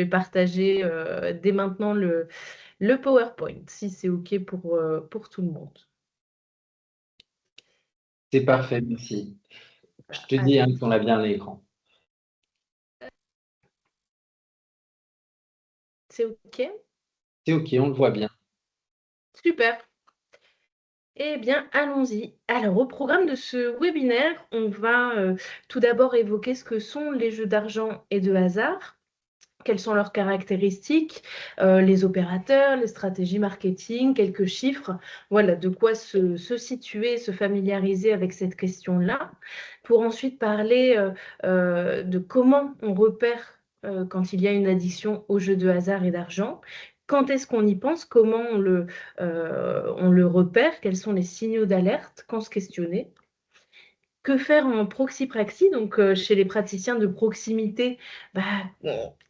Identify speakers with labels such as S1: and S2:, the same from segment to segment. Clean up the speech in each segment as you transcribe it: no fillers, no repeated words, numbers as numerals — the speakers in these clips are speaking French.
S1: vais partager dès maintenant le PowerPoint, si c'est OK pour tout le monde.
S2: C'est parfait, merci. Je te dis
S1: Allez.
S2: qu'on a bien l'écran.
S1: C'est OK?
S2: C'est OK, on le voit bien.
S1: Super. Eh bien, allons-y. Alors, au programme de ce webinaire, on va tout d'abord évoquer ce que sont les jeux d'argent et de hasard. Quelles sont leurs caractéristiques, les opérateurs, les stratégies marketing, quelques chiffres. Voilà, de quoi se situer, se familiariser avec cette question-là. Pour ensuite parler de comment on repère quand il y a une addiction aux jeux de hasard et d'argent. Quand est-ce qu'on y pense? Comment on le repère? Quels sont les signaux d'alerte? Quand se questionner? Que faire en proxypraxie, donc chez les praticiens de proximité, bah,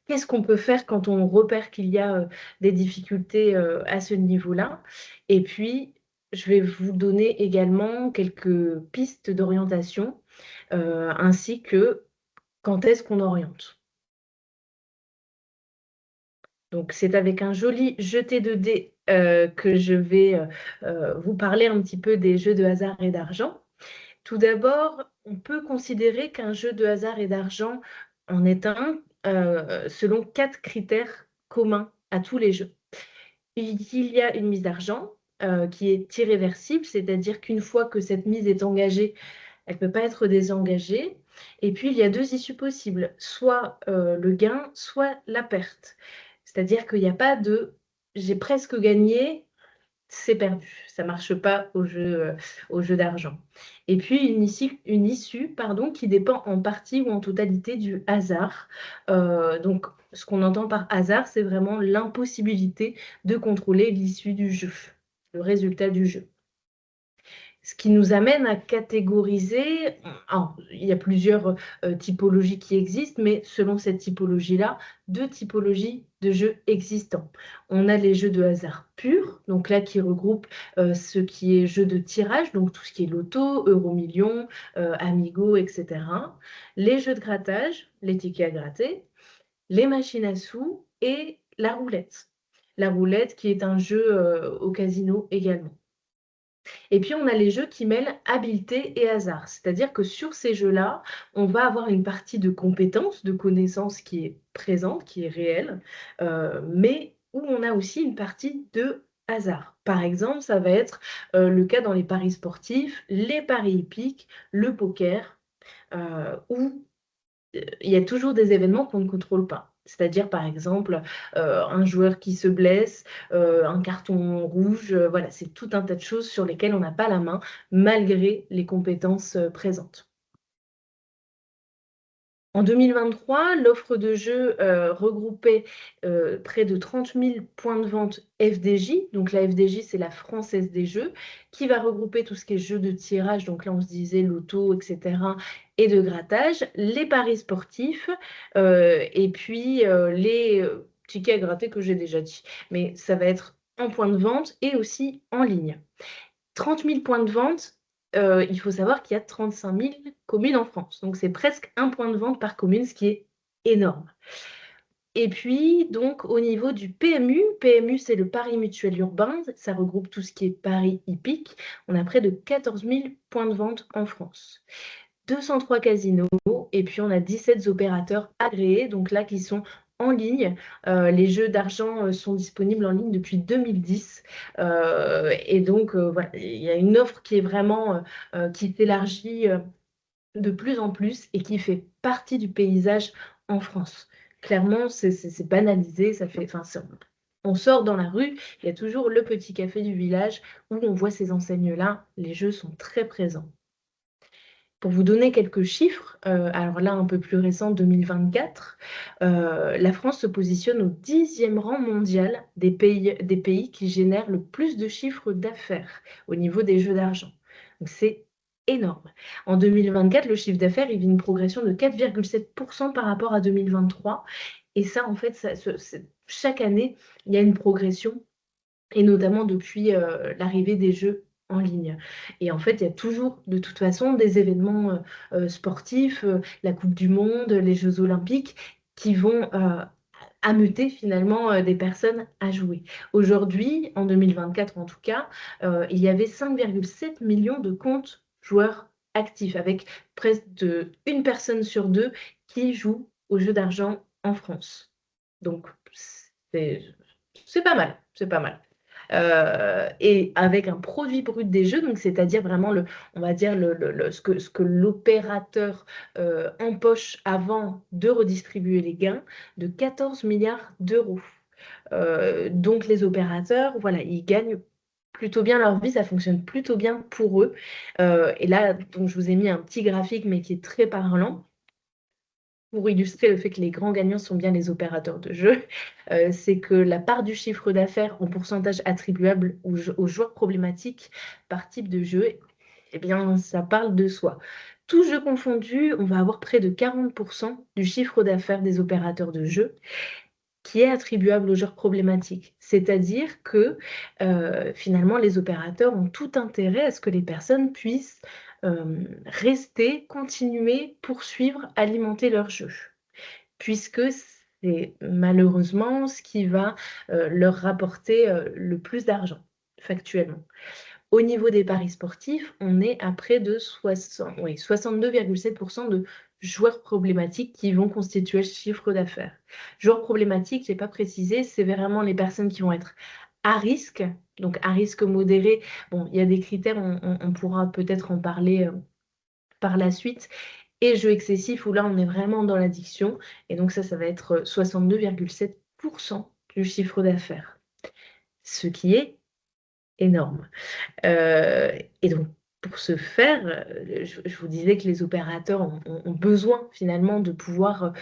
S1: qu'est-ce qu'on peut faire quand on repère qu'il y a des difficultés à ce niveau-là? Et puis, je vais vous donner également quelques pistes d'orientation, ainsi que quand est-ce qu'on oriente. Donc, c'est avec un joli jeté de dés que je vais vous parler un petit peu des jeux de hasard et d'argent. Tout d'abord, on peut considérer qu'un jeu de hasard et d'argent en est un selon 4 critères communs à tous les jeux. Il y a une mise d'argent qui est irréversible, c'est-à-dire qu'une fois que cette mise est engagée, elle ne peut pas être désengagée. Et puis, il y a 2 issues possibles, soit le gain, soit la perte. C'est-à-dire qu'il n'y a pas de « j'ai presque gagné », c'est perdu. Ça ne marche pas au jeu d'argent. Et puis, une issue pardon, qui dépend en partie ou en totalité du hasard. Donc, ce qu'on entend par hasard, c'est vraiment l'impossibilité de contrôler l'issue du jeu, le résultat du jeu. Ce qui nous amène à catégoriser, alors, il y a plusieurs typologies qui existent, mais selon cette typologie-là, 2 typologies de jeux existants. On a les jeux de hasard purs, donc là qui regroupent ce qui est jeu de tirage, donc tout ce qui est loto, euro-million, amigo, etc. Les jeux de grattage, les tickets à gratter, les machines à sous et la roulette. La roulette qui est un jeu au casino également. Et puis, on a les jeux qui mêlent habileté et hasard. C'est-à-dire que sur ces jeux-là, on va avoir une partie de compétence, de connaissance qui est présente, qui est réelle, mais où on a aussi une partie de hasard. Par exemple, ça va être le cas dans les paris sportifs, les paris hippiques, le poker, où il y a toujours des événements qu'on ne contrôle pas. C'est-à-dire, par exemple, un joueur qui se blesse, un carton rouge, voilà, c'est tout un tas de choses sur lesquelles on n'a pas la main, malgré les compétences présentes. En 2023, l'offre de jeux regroupait près de 30 000 points de vente FDJ. Donc la FDJ, c'est la Française des Jeux, qui va regrouper tout ce qui est jeux de tirage, donc là on se disait loto, etc., et de grattage, les paris sportifs, et puis les tickets à gratter que j'ai déjà dit. Mais ça va être en point de vente et aussi en ligne. 30 000 points de vente, il faut savoir qu'il y a 35 000 communes en France. Donc, c'est presque un point de vente par commune, ce qui est énorme. Et puis, donc, au niveau du PMU, c'est le Paris Mutuel Urbain. Ça regroupe tout ce qui est Paris hippique. On a près de 14 000 points de vente en France. 203 casinos et puis on a 17 opérateurs agréés, donc là qui sont en ligne. Les jeux d'argent sont disponibles en ligne depuis 2010 et donc voilà, il y a une offre qui est vraiment qui s'élargit de plus en plus et qui fait partie du paysage en France. Clairement, c'est banalisé, ça fait, enfin, on sort dans la rue, il y a toujours le petit café du village où on voit ces enseignes-là, les jeux sont très présents. Pour vous donner quelques chiffres, alors là un peu plus récent, 2024, la France se positionne au 10e rang mondial des pays qui génèrent le plus de chiffres d'affaires au niveau des jeux d'argent. Donc c'est énorme. En 2024, le chiffre d'affaires, il vit une progression de 4,7% par rapport à 2023. Et ça, en fait, chaque année, il y a une progression, et notamment depuis l'arrivée des jeux en ligne. Et en fait, il y a toujours, de toute façon, des événements sportifs, la Coupe du Monde, les Jeux olympiques, qui vont ameuter finalement des personnes à jouer. Aujourd'hui, en 2024 en tout cas, il y avait 5,7 millions de comptes joueurs actifs, avec presque une personne sur deux qui joue aux jeux d'argent en France. Donc, c'est pas mal, c'est pas mal. Et avec un produit brut des jeux, donc c'est-à-dire vraiment on va dire ce que l'opérateur empoche avant de redistribuer les gains, de 14 milliards d'euros. Donc les opérateurs, voilà, ils gagnent plutôt bien leur vie, ça fonctionne plutôt bien pour eux. Et là, donc, je vous ai mis un petit graphique, mais qui est très parlant pour illustrer le fait que les grands gagnants sont bien les opérateurs de jeu. C'est que la part du chiffre d'affaires en pourcentage attribuable aux joueurs problématiques par type de jeu, eh bien, ça parle de soi. Tous jeux confondus, on va avoir près de 40% du chiffre d'affaires des opérateurs de jeu qui est attribuable aux joueurs problématiques. C'est-à-dire que finalement, les opérateurs ont tout intérêt à ce que les personnes puissent rester, continuer, poursuivre, alimenter leur jeu. Puisque c'est malheureusement ce qui va leur rapporter le plus d'argent, factuellement. Au niveau des paris sportifs, on est à près de 62,7% de joueurs problématiques qui vont constituer le chiffre d'affaires. Joueurs problématiques, je n'ai pas précisé, c'est vraiment les personnes qui vont être à risque, donc à risque modéré. Bon, il y a des critères, on pourra peut-être en parler par la suite. Et jeu excessif, où là, on est vraiment dans l'addiction. Et donc ça va être 62,7% du chiffre d'affaires, ce qui est énorme. Et donc, pour ce faire, je vous disais que les opérateurs ont besoin finalement de pouvoir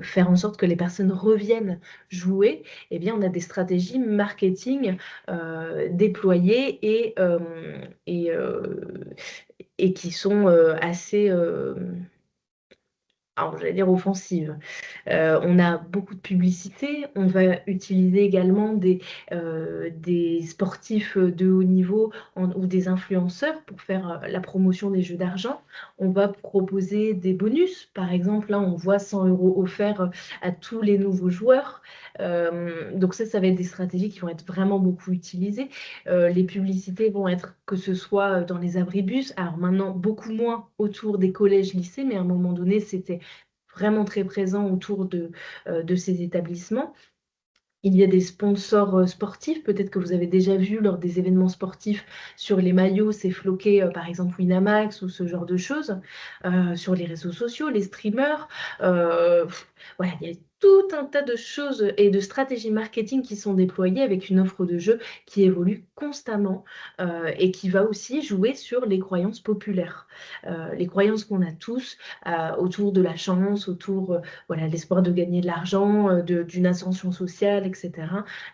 S1: faire en sorte que les personnes reviennent jouer. Eh bien, on a des stratégies marketing déployées et qui sont assez, alors j'allais dire offensives. On a beaucoup de publicité, on va utiliser également des sportifs de haut niveau ou des influenceurs pour faire la promotion des jeux d'argent. On va proposer des bonus, par exemple, là on voit 100 € offerts à tous les nouveaux joueurs. Donc ça va être des stratégies qui vont être vraiment beaucoup utilisées. Les publicités vont être que ce soit dans les abribus, alors maintenant beaucoup moins autour des collèges, lycées, mais à un moment donné c'était vraiment très présent autour de ces établissements. Il y a des sponsors sportifs, peut-être que vous avez déjà vu lors des événements sportifs sur les maillots, c'est floqué par exemple Winamax ou ce genre de choses. Sur les réseaux sociaux, les streamers, voilà, il y a tout un tas de choses et de stratégies marketing qui sont déployées avec une offre de jeu qui évolue constamment et qui va aussi jouer sur les croyances populaires. Les croyances qu'on a tous autour de la chance, autour voilà, l'espoir de gagner de l'argent, d'une ascension sociale, etc.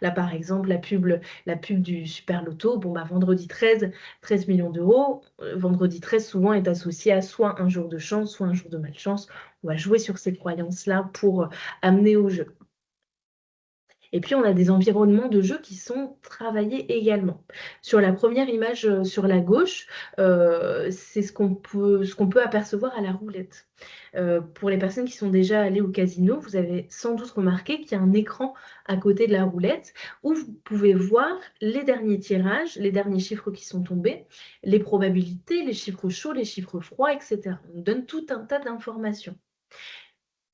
S1: Là, par exemple, la pub du Super Loto, bon, bah, vendredi 13 millions d'euros. Vendredi 13, souvent, est associé à soit un jour de chance, soit un jour de malchance. On va jouer sur ces croyances-là pour amener au jeu. Et puis, on a des environnements de jeu qui sont travaillés également. Sur la première image sur la gauche, c'est ce qu'on peut apercevoir à la roulette. Pour les personnes qui sont déjà allées au casino, vous avez sans doute remarqué qu'il y a un écran à côté de la roulette où vous pouvez voir les derniers tirages, les derniers chiffres qui sont tombés, les probabilités, les chiffres chauds, les chiffres froids, etc. On donne tout un tas d'informations.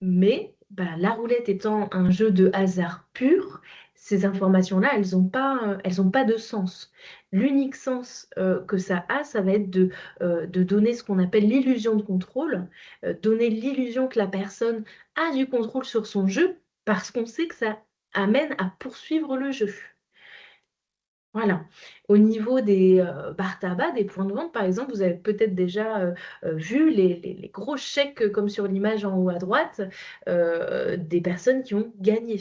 S1: Mais la roulette étant un jeu de hasard pur, ces informations-là, elles n'ont pas de sens. L'unique sens que ça a, ça va être de donner ce qu'on appelle l'illusion de contrôle, donner l'illusion que la personne a du contrôle sur son jeu parce qu'on sait que ça amène à poursuivre le jeu. Voilà. Au niveau des bars tabac, des points de vente, par exemple, vous avez peut-être déjà vu les gros chèques comme sur l'image en haut à droite des personnes qui ont gagné.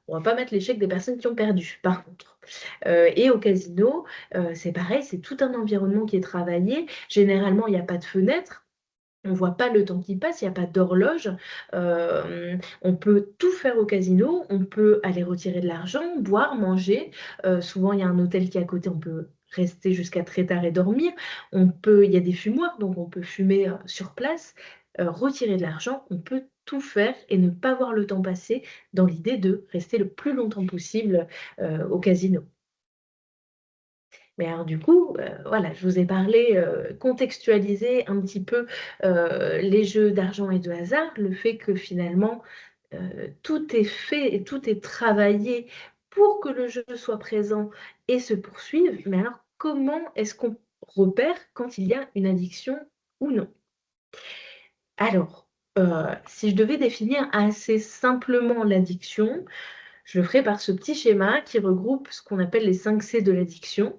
S1: On ne va pas mettre les chèques des personnes qui ont perdu, par contre. Et au casino, c'est pareil, c'est tout un environnement qui est travaillé. Généralement, il n'y a pas de fenêtre. On ne voit pas le temps qui passe, il n'y a pas d'horloge. On peut tout faire au casino, on peut aller retirer de l'argent, boire, manger. Souvent, il y a un hôtel qui est à côté, on peut rester jusqu'à très tard et dormir. Il y a des fumoirs, donc on peut fumer sur place, retirer de l'argent, on peut tout faire et ne pas voir le temps passer dans l'idée de rester le plus longtemps possible au casino. Mais alors du coup, voilà, je vous ai parlé, contextualisé un petit peu, les jeux d'argent et de hasard, le fait que finalement, tout est fait et tout est travaillé pour que le jeu soit présent et se poursuive. Mais alors comment est-ce qu'on repère quand il y a une addiction ou non? Alors, si je devais définir assez simplement l'addiction, je le ferai par ce petit schéma qui regroupe ce qu'on appelle les 5 C de l'addiction,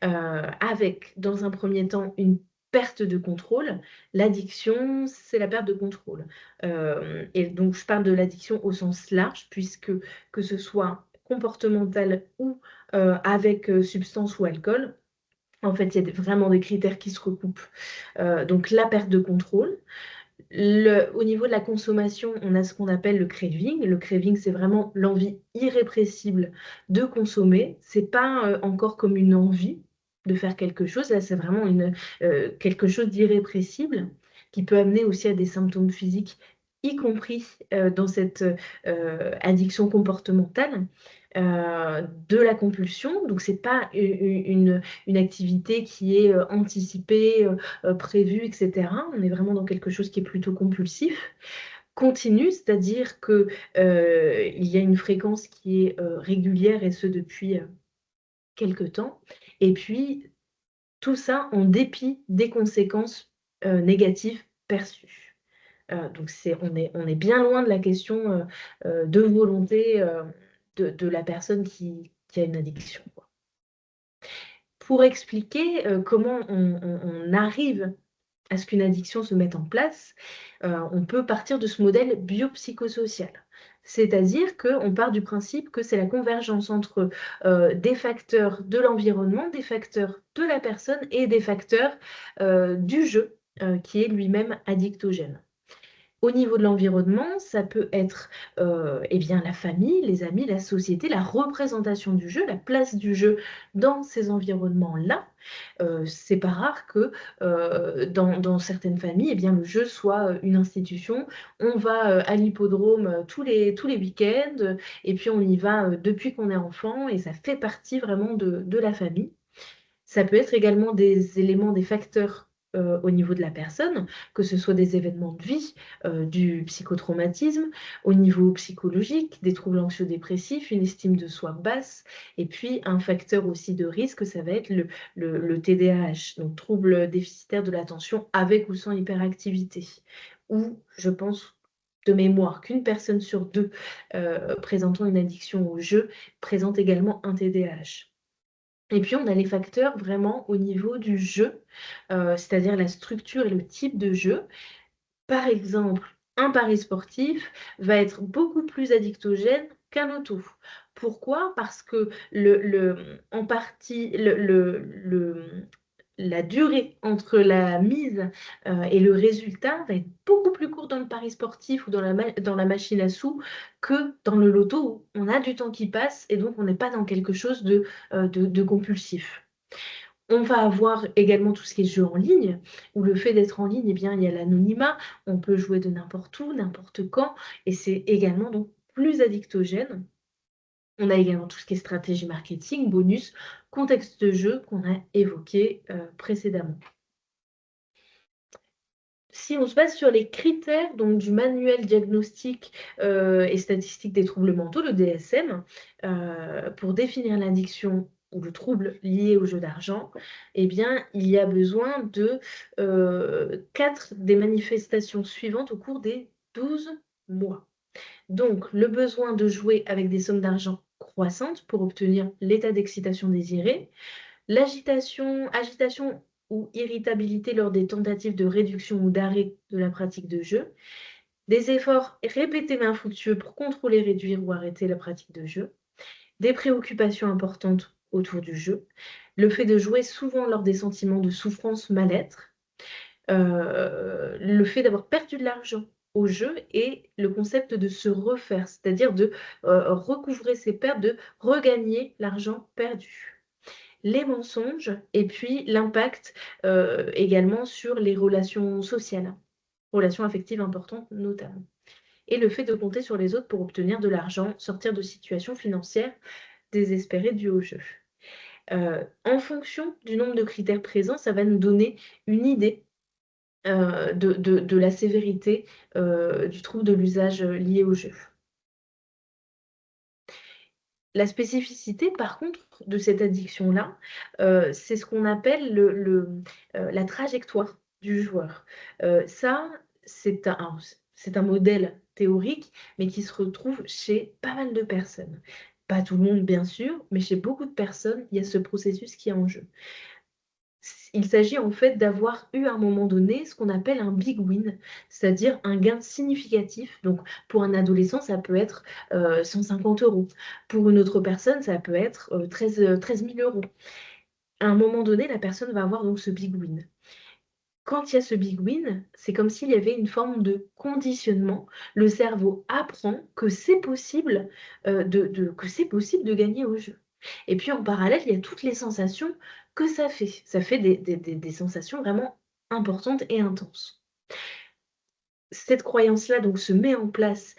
S1: avec dans un premier temps une perte de contrôle. L'addiction, c'est la perte de contrôle. Et donc je parle de l'addiction au sens large puisque que ce soit comportemental ou, avec, substance ou alcool, en fait, il y a vraiment des critères qui se recoupent. Donc la perte de contrôle, au niveau de la consommation, on a ce qu'on appelle le craving. Le craving, c'est vraiment l'envie irrépressible de consommer. C'est pas encore comme une envie de faire quelque chose. Là, c'est vraiment quelque chose d'irrépressible qui peut amener aussi à des symptômes physiques, y compris dans cette addiction comportementale. De la compulsion, donc c'est pas une activité qui est anticipée, prévu, etc. On est vraiment dans quelque chose qui est plutôt compulsif. Continu, c'est-à-dire que, il y a une fréquence qui est, régulière et ce depuis, quelque temps et puis tout ça en dépit des conséquences, négatives perçues. Donc on est bien loin de la question, de volonté, de la personne qui a une addiction, quoi. Pour expliquer, comment on arrive à ce qu'une addiction se mette en place, on peut partir de ce modèle biopsychosocial. C'est-à-dire qu'on part du principe que c'est la convergence entre, des facteurs de l'environnement, des facteurs de la personne et des facteurs, du jeu, qui est lui-même addictogène. Au niveau de l'environnement, ça peut être, eh bien, la famille, les amis, la société, la représentation du jeu, la place du jeu dans ces environnements-là. C'est pas rare que, dans certaines familles, eh bien, le jeu soit, une institution. On va, à l'hippodrome, tous les week-ends, et puis on y va, depuis qu'on est enfant et ça fait partie vraiment de la famille. Ça peut être également des éléments, des facteurs, au niveau de la personne, que ce soit des événements de vie, du psychotraumatisme, au niveau psychologique, des troubles anxio-dépressifs, une estime de soi basse et puis un facteur aussi de risque, ça va être le TDAH, donc trouble déficitaire de l'attention avec ou sans hyperactivité. Où je pense de mémoire qu'une personne sur 2, présentant une addiction au jeu présente également un TDAH. Et puis, on a les facteurs vraiment au niveau du jeu, c'est-à-dire la structure et le type de jeu. Par exemple, un pari sportif va être beaucoup plus addictogène qu'un auto. Pourquoi? Parce que en partie, la durée entre la mise, et le résultat va être beaucoup plus court dans le pari sportif ou dans la machine à sous que dans le loto où on a du temps qui passe et donc on n'est pas dans quelque chose de compulsif. On va avoir également tout ce qui est jeu en ligne, où le fait d'être en ligne, eh bien, il y a l'anonymat, on peut jouer de n'importe où, n'importe quand et c'est également donc plus addictogène. On a également tout ce qui est stratégie marketing, bonus, contexte de jeu qu'on a évoqué, précédemment. Si on se base sur les critères donc du manuel diagnostic, et statistique des troubles mentaux, le DSM, pour définir l'addiction ou le trouble lié au jeu d'argent, eh bien, il y a besoin de, 4 des manifestations suivantes au cours des 12 mois. Donc le besoin de jouer avec des sommes d'argent croissantes pour obtenir l'état d'excitation désiré, agitation ou irritabilité lors des tentatives de réduction ou d'arrêt de la pratique de jeu, des efforts répétés mais infructueux pour contrôler, réduire ou arrêter la pratique de jeu, des préoccupations importantes autour du jeu, le fait de jouer souvent lors des sentiments de souffrance, mal-être, le fait d'avoir perdu de l'argent au jeu et le concept de se refaire, c'est-à-dire de, recouvrer ses pertes, de regagner l'argent perdu. Les mensonges et puis l'impact, également sur les relations sociales, relations affectives importantes notamment. et le fait de compter sur les autres pour obtenir de l'argent, sortir de situations financières désespérées dues au jeu. En fonction du nombre de critères présents, ça va nous donner une idée de la sévérité du trouble de l'usage lié au jeu. La spécificité, par contre, de cette addiction-là, c'est ce qu'on appelle la trajectoire du joueur. Ça, c'est un modèle théorique, mais qui se retrouve chez pas mal de personnes. Pas tout le monde, bien sûr, mais chez beaucoup de personnes, il y a ce processus qui est en jeu. Il s'agit en fait d'avoir eu à un moment donné ce qu'on appelle un big win, c'est-à-dire un gain significatif. Donc pour un adolescent, ça peut être 150 €. Pour une autre personne, ça peut être 13 000 €. À un moment donné, la personne va avoir donc ce big win. Quand il y a ce big win, c'est comme s'il y avait une forme de conditionnement. Le cerveau apprend que c'est possible, que c'est possible de gagner au jeu. Et puis en parallèle, il y a toutes les sensations que ça fait. Ça fait des sensations vraiment importantes et intenses. Cette croyance-là donc se met en place,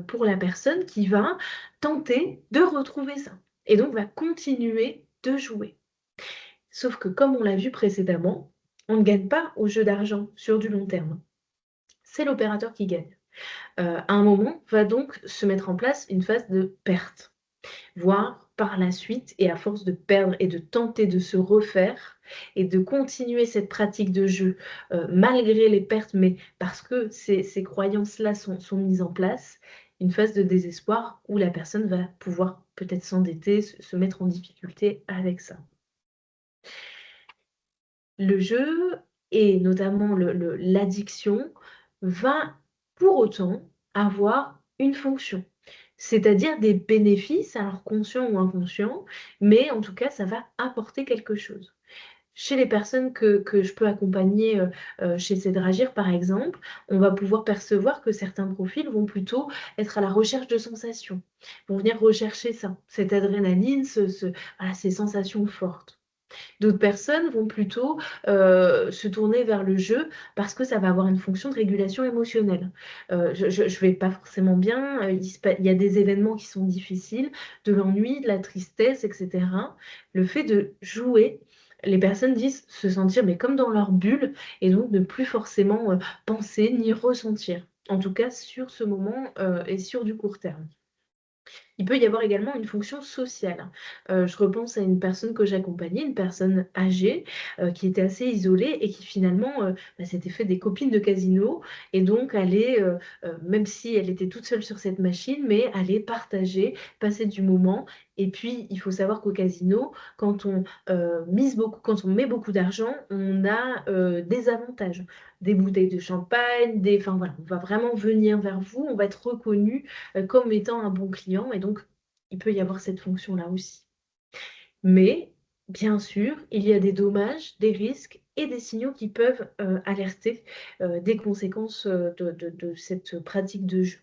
S1: pour la personne qui va tenter de retrouver ça et donc va continuer de jouer. Sauf que comme on l'a vu précédemment, on ne gagne pas au jeu d'argent sur du long terme. C'est l'opérateur qui gagne. À un moment va donc se mettre en place une phase de perte, voire par la suite et à force de perdre et de tenter de se refaire et de continuer cette pratique de jeu, malgré les pertes, mais parce que ces croyances-là sont mises en place, une phase de désespoir où la personne va pouvoir peut-être s'endetter, se mettre en difficulté avec ça. Le jeu et notamment l'addiction va pour autant avoir une fonction, c'est-à-dire des bénéfices, alors conscients ou inconscients, mais en tout cas, ça va apporter quelque chose. Chez les personnes que je peux accompagner, chez Cédragir par exemple, on va pouvoir percevoir que certains profils vont plutôt être à la recherche de sensations, vont venir rechercher ça, cette adrénaline, voilà, ces sensations fortes. D'autres personnes vont plutôt se tourner vers le jeu parce que ça va avoir une fonction de régulation émotionnelle. Je vais pas forcément bien, il y a des événements qui sont difficiles, de l'ennui, de la tristesse, et cetera. Le fait de jouer, les personnes disent se sentir mais comme dans leur bulle et donc ne plus forcément, penser ni ressentir. En tout cas sur ce moment, et sur du court terme. Il peut y avoir également une fonction sociale. Je repense à une personne que j'accompagnais, une personne âgée, qui était assez isolée et qui finalement, s'était fait des copines de casino et donc allait, même si elle était toute seule sur cette machine, mais allait partager, passer du moment et puis il faut savoir qu'au casino, quand on met beaucoup d'argent, on a, des avantages. Des bouteilles de champagne, enfin voilà, on va vraiment venir vers vous, on va être reconnu comme étant un bon client et donc il peut y avoir cette fonction-là aussi. Mais bien sûr, il y a des dommages, des risques et des signaux qui peuvent, alerter, des conséquences, de cette pratique de jeu.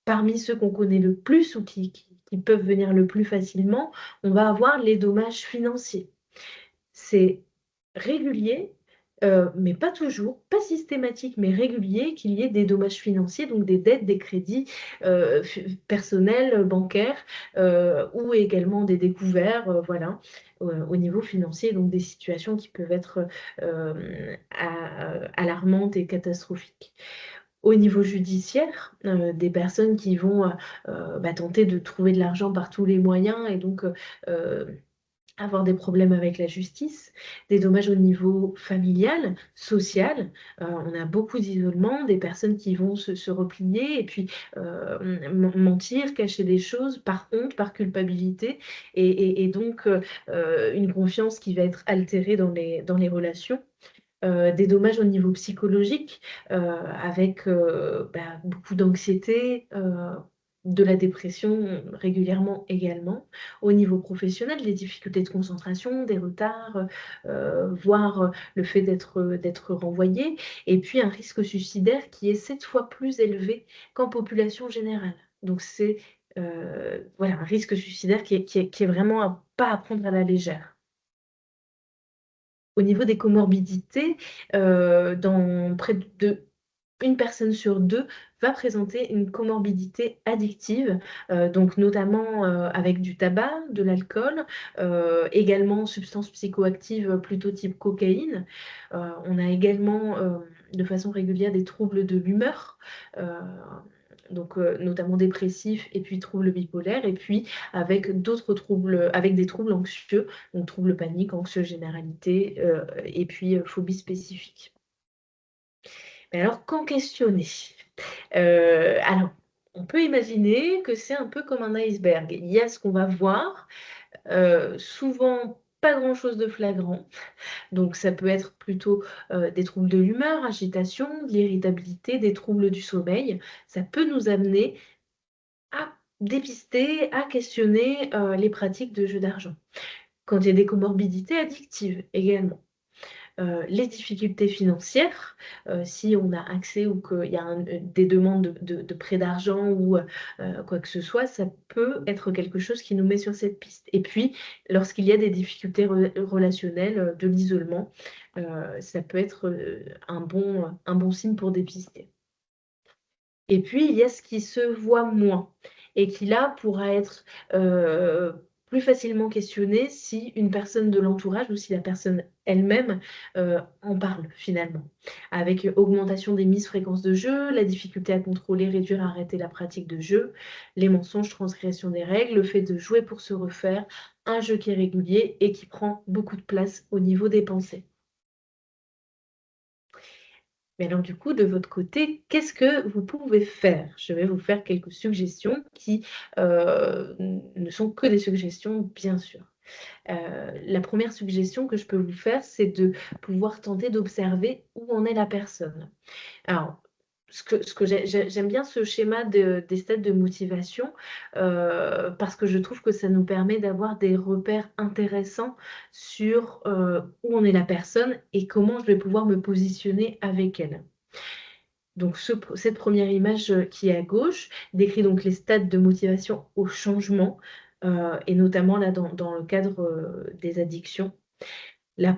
S1: Parmi ceux qu'on connaît le plus ou qui peuvent venir le plus facilement, on va avoir les dommages financiers. C'est régulier, mais pas toujours, pas systématique, mais régulier qu'il y ait des dommages financiers, donc des dettes, des crédits, f personnels, bancaires, ou également des découverts, voilà, au niveau financier, donc des situations qui peuvent être, alarmantes et catastrophiques. Au niveau judiciaire, des personnes qui vont, tenter de trouver de l'argent par tous les moyens et donc, avoir des problèmes avec la justice, des dommages au niveau familial, social. On a beaucoup d'isolement, des personnes qui vont se replier et puis, mentir, cacher des choses par honte, par culpabilité et donc, une confiance qui va être altérée dans les relations. Des dommages au niveau psychologique, avec, beaucoup d'anxiété, de la dépression régulièrement également. Au niveau professionnel, des difficultés de concentration, des retards, voire, le fait d'être renvoyé et puis un risque suicidaire qui est 7 fois plus élevé qu'en population générale. Donc c'est, voilà, un risque suicidaire qui est vraiment pas à prendre à la légère. Au niveau des comorbidités, dans près de une personne sur deux va présenter une comorbidité addictive, donc notamment avec du tabac, de l'alcool, également substances psychoactives plutôt type cocaïne. On a également de façon régulière des troubles de l'humeur. Donc notamment dépressifs et puis troubles bipolaires, et puis avec d'autres troubles, avec des troubles anxieux, donc troubles paniques, anxieux généralité, et puis phobie spécifique. Mais alors, quand questionner? Alors, on peut imaginer que c'est un peu comme un iceberg. Il y a ce qu'on va voir, souvent pas grand-chose de flagrant. Donc ça peut être plutôt, des troubles de l'humeur, agitation, de l'irritabilité, des troubles du sommeil. Ça peut nous amener à dépister, à questionner, les pratiques de jeu d'argent. Quand il y a des comorbidités addictives également. Les difficultés financières, si on a accès ou qu'il y a des demandes de prêt d'argent ou quoi que ce soit, ça peut être quelque chose qui nous met sur cette piste. Et puis, lorsqu'il y a des difficultés relationnelles, de l'isolement, ça peut être un bon signe pour dépister. Et puis, il y a ce qui se voit moins et qui là pourra être plus facilement questionné si une personne de l'entourage ou si la personne elle-même en parle finalement. Avec augmentation des mises fréquences de jeu, la difficulté à contrôler, réduire, arrêter la pratique de jeu, les mensonges, transgression des règles, le fait de jouer pour se refaire, un jeu qui est régulier et qui prend beaucoup de place au niveau des pensées. Mais alors du coup, de votre côté, qu'est-ce que vous pouvez faire? Je vais vous faire quelques suggestions qui, ne sont que des suggestions, bien sûr. La première suggestion que je peux vous faire, c'est de pouvoir tenter d'observer où en est la personne. Alors, ce que j'aime bien ce schéma des stades de motivation, parce que je trouve que ça nous permet d'avoir des repères intéressants sur, où en est la personne et comment je vais pouvoir me positionner avec elle. Donc cette première image, qui est à gauche décrit donc les stades de motivation au changement, et notamment là dans le cadre, des addictions. Le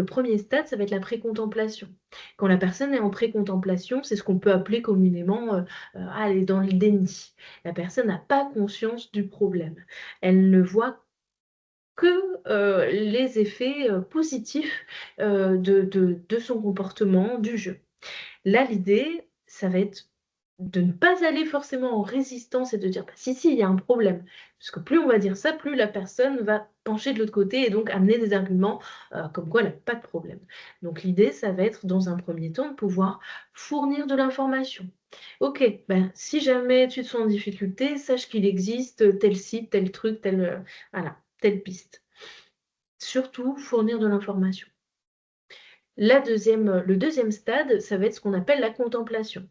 S1: premier stade, ça va être la précontemplation. Quand la personne est en précontemplation, c'est ce qu'on peut appeler communément, ah, elle est dans le déni. La personne n'a pas conscience du problème. Elle ne voit que, les effets, positifs, de son comportement, du jeu. Là, l'idée, ça va être de ne pas aller forcément en résistance et de dire: «Bah, si, si, il y a un problème». Parce que plus on va dire ça, plus la personne va pencher de l'autre côté et donc amener des arguments, comme quoi elle a pas de problème. Donc l'idée, ça va être dans un premier temps de pouvoir fournir de l'information. «OK, ben, si jamais tu te sens en difficulté, sache qu'il existe, tel site, tel truc, tel, voilà, telle piste». Surtout fournir de l'information. Le deuxième stade, ça va être ce qu'on appelle la contemplation.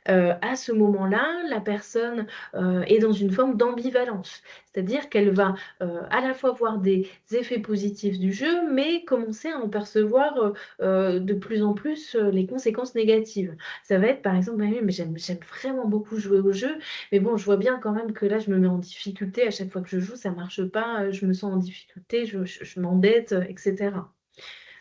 S1: À ce moment-là, la personne, est dans une forme d'ambivalence. C'est-à-dire qu'elle va, à la fois voir des effets positifs du jeu, mais commencer à en percevoir, de plus en plus, les conséquences négatives. Ça va être par exemple: «Bah oui, mais j'aime vraiment beaucoup jouer au jeu, mais bon, je vois bien quand même que là, je me mets en difficulté à chaque fois que je joue, ça marche pas, je me sens en difficulté, je m'endette, et cetera».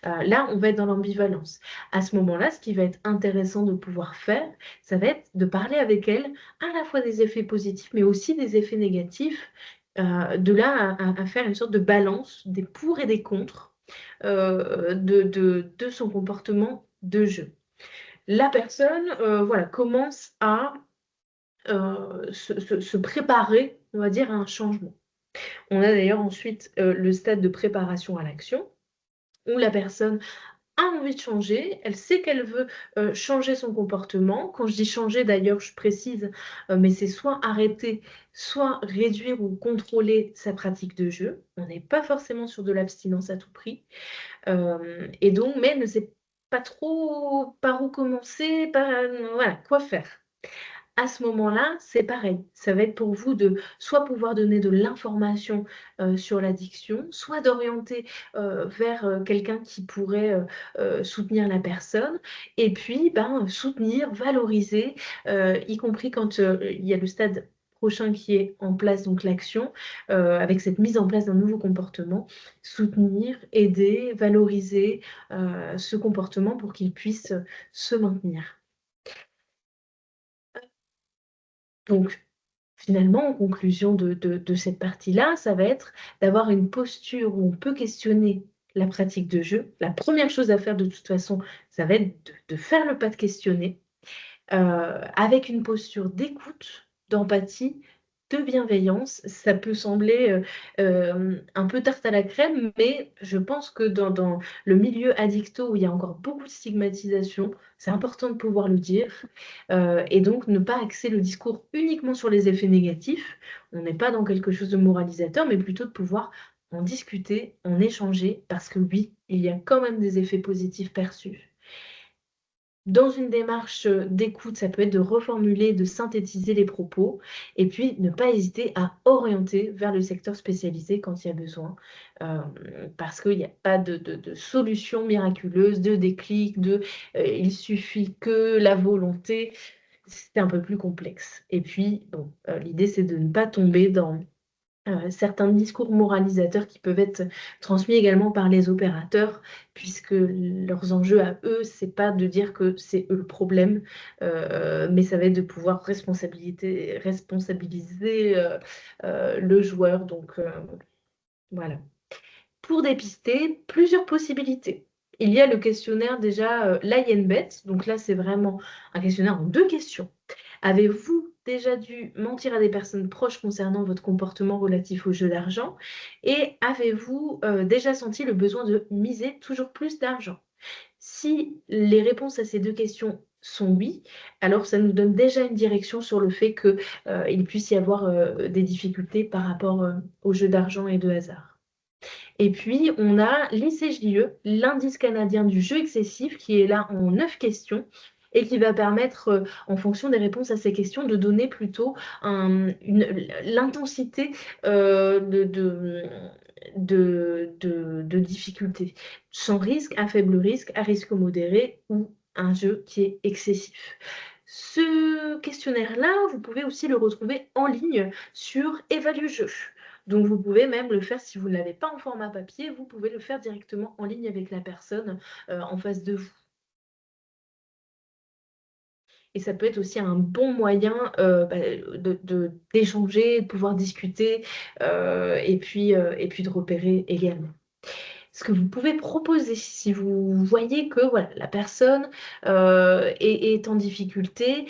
S1: Là, on va être dans l'ambivalence. À ce moment-là, ce qui va être intéressant de pouvoir faire, ça va être de parler avec elle, à la fois des effets positifs, mais aussi des effets négatifs, de là à faire une sorte de balance des pour et des contre, de son comportement de jeu. La personne, voilà, commence à, se préparer, on va dire, à un changement. On a d'ailleurs ensuite, le stade de préparation à l'action, où la personne a envie de changer, elle sait qu'elle veut, changer son comportement. Quand je dis changer d'ailleurs, je précise, mais c'est soit arrêter, soit réduire ou contrôler sa pratique de jeu. On n'est pas forcément sur de l'abstinence à tout prix, et donc mais elle ne sait pas trop par où commencer, voilà, quoi faire. À ce moment-là, c'est pareil, ça va être pour vous de soit pouvoir donner de l'information, sur l'addiction, soit d'orienter, vers, quelqu'un qui pourrait, soutenir la personne et puis, ben, soutenir, valoriser, y compris quand, il y a le stade prochain qui est en place, donc l'action, avec cette mise en place d'un nouveau comportement. Soutenir, aider, valoriser, ce comportement pour qu'il puisse, se maintenir. Donc, finalement, en conclusion de cette partie-là, ça va être d'avoir une posture où on peut questionner la pratique de jeu. La première chose à faire de toute façon, ça va être de faire le pas de questionner, avec une posture d'écoute, d'empathie, de bienveillance. Ça peut sembler, un peu tarte à la crème, mais je pense que dans le milieu addicto où il y a encore beaucoup de stigmatisation, c'est important de pouvoir le dire, et donc ne pas axer le discours uniquement sur les effets négatifs. On n'est pas dans quelque chose de moralisateur, mais plutôt de pouvoir en discuter, en échanger, parce que oui, il y a quand même des effets positifs perçus. Dans une démarche, d'écoute, ça peut être de reformuler, de synthétiser les propos et puis ne pas hésiter à orienter vers le secteur spécialisé quand il y a besoin, parce qu'il n'y a pas de solution miraculeuse, de déclic, il suffit que la volonté. C'est un peu plus complexe et puis bon, l'idée c'est de ne pas tomber dans certains discours moralisateurs qui peuvent être transmis également par les opérateurs, puisque leurs enjeux à eux, c'est pas de dire que c'est eux le problème, mais ça va être de pouvoir responsabiliser le joueur. Donc voilà. Pour dépister, plusieurs possibilités. Il y a le questionnaire déjà l'INBET, donc là c'est vraiment un questionnaire en 2 questions. Avez-vous déjà dû mentir à des personnes proches concernant votre comportement relatif au jeu d'argent? Et avez-vous déjà senti le besoin de miser toujours plus d'argent? Si les réponses à ces 2 questions sont oui, alors ça nous donne déjà une direction sur le fait que, il puisse y avoir, des difficultés par rapport, au jeu d'argent et de hasard. Et puis, on a l'ICJE, l'indice canadien du jeu excessif, qui est là en 9 questions et qui va permettre, en fonction des réponses à ces questions, de donner plutôt l'intensité de difficulté. Sans risque, à faible risque, à risque modéré ou un jeu qui est excessif. Ce questionnaire-là, vous pouvez aussi le retrouver en ligne sur Évalue-Jeu. Donc, vous pouvez même le faire si vous ne l'avez pas en format papier, vous pouvez le faire directement en ligne avec la personne en face de vous. Et ça peut être aussi un bon moyen d'échanger, de pouvoir discuter et puis de repérer également. Ce que vous pouvez proposer, si vous voyez que voilà, la personne est en difficulté,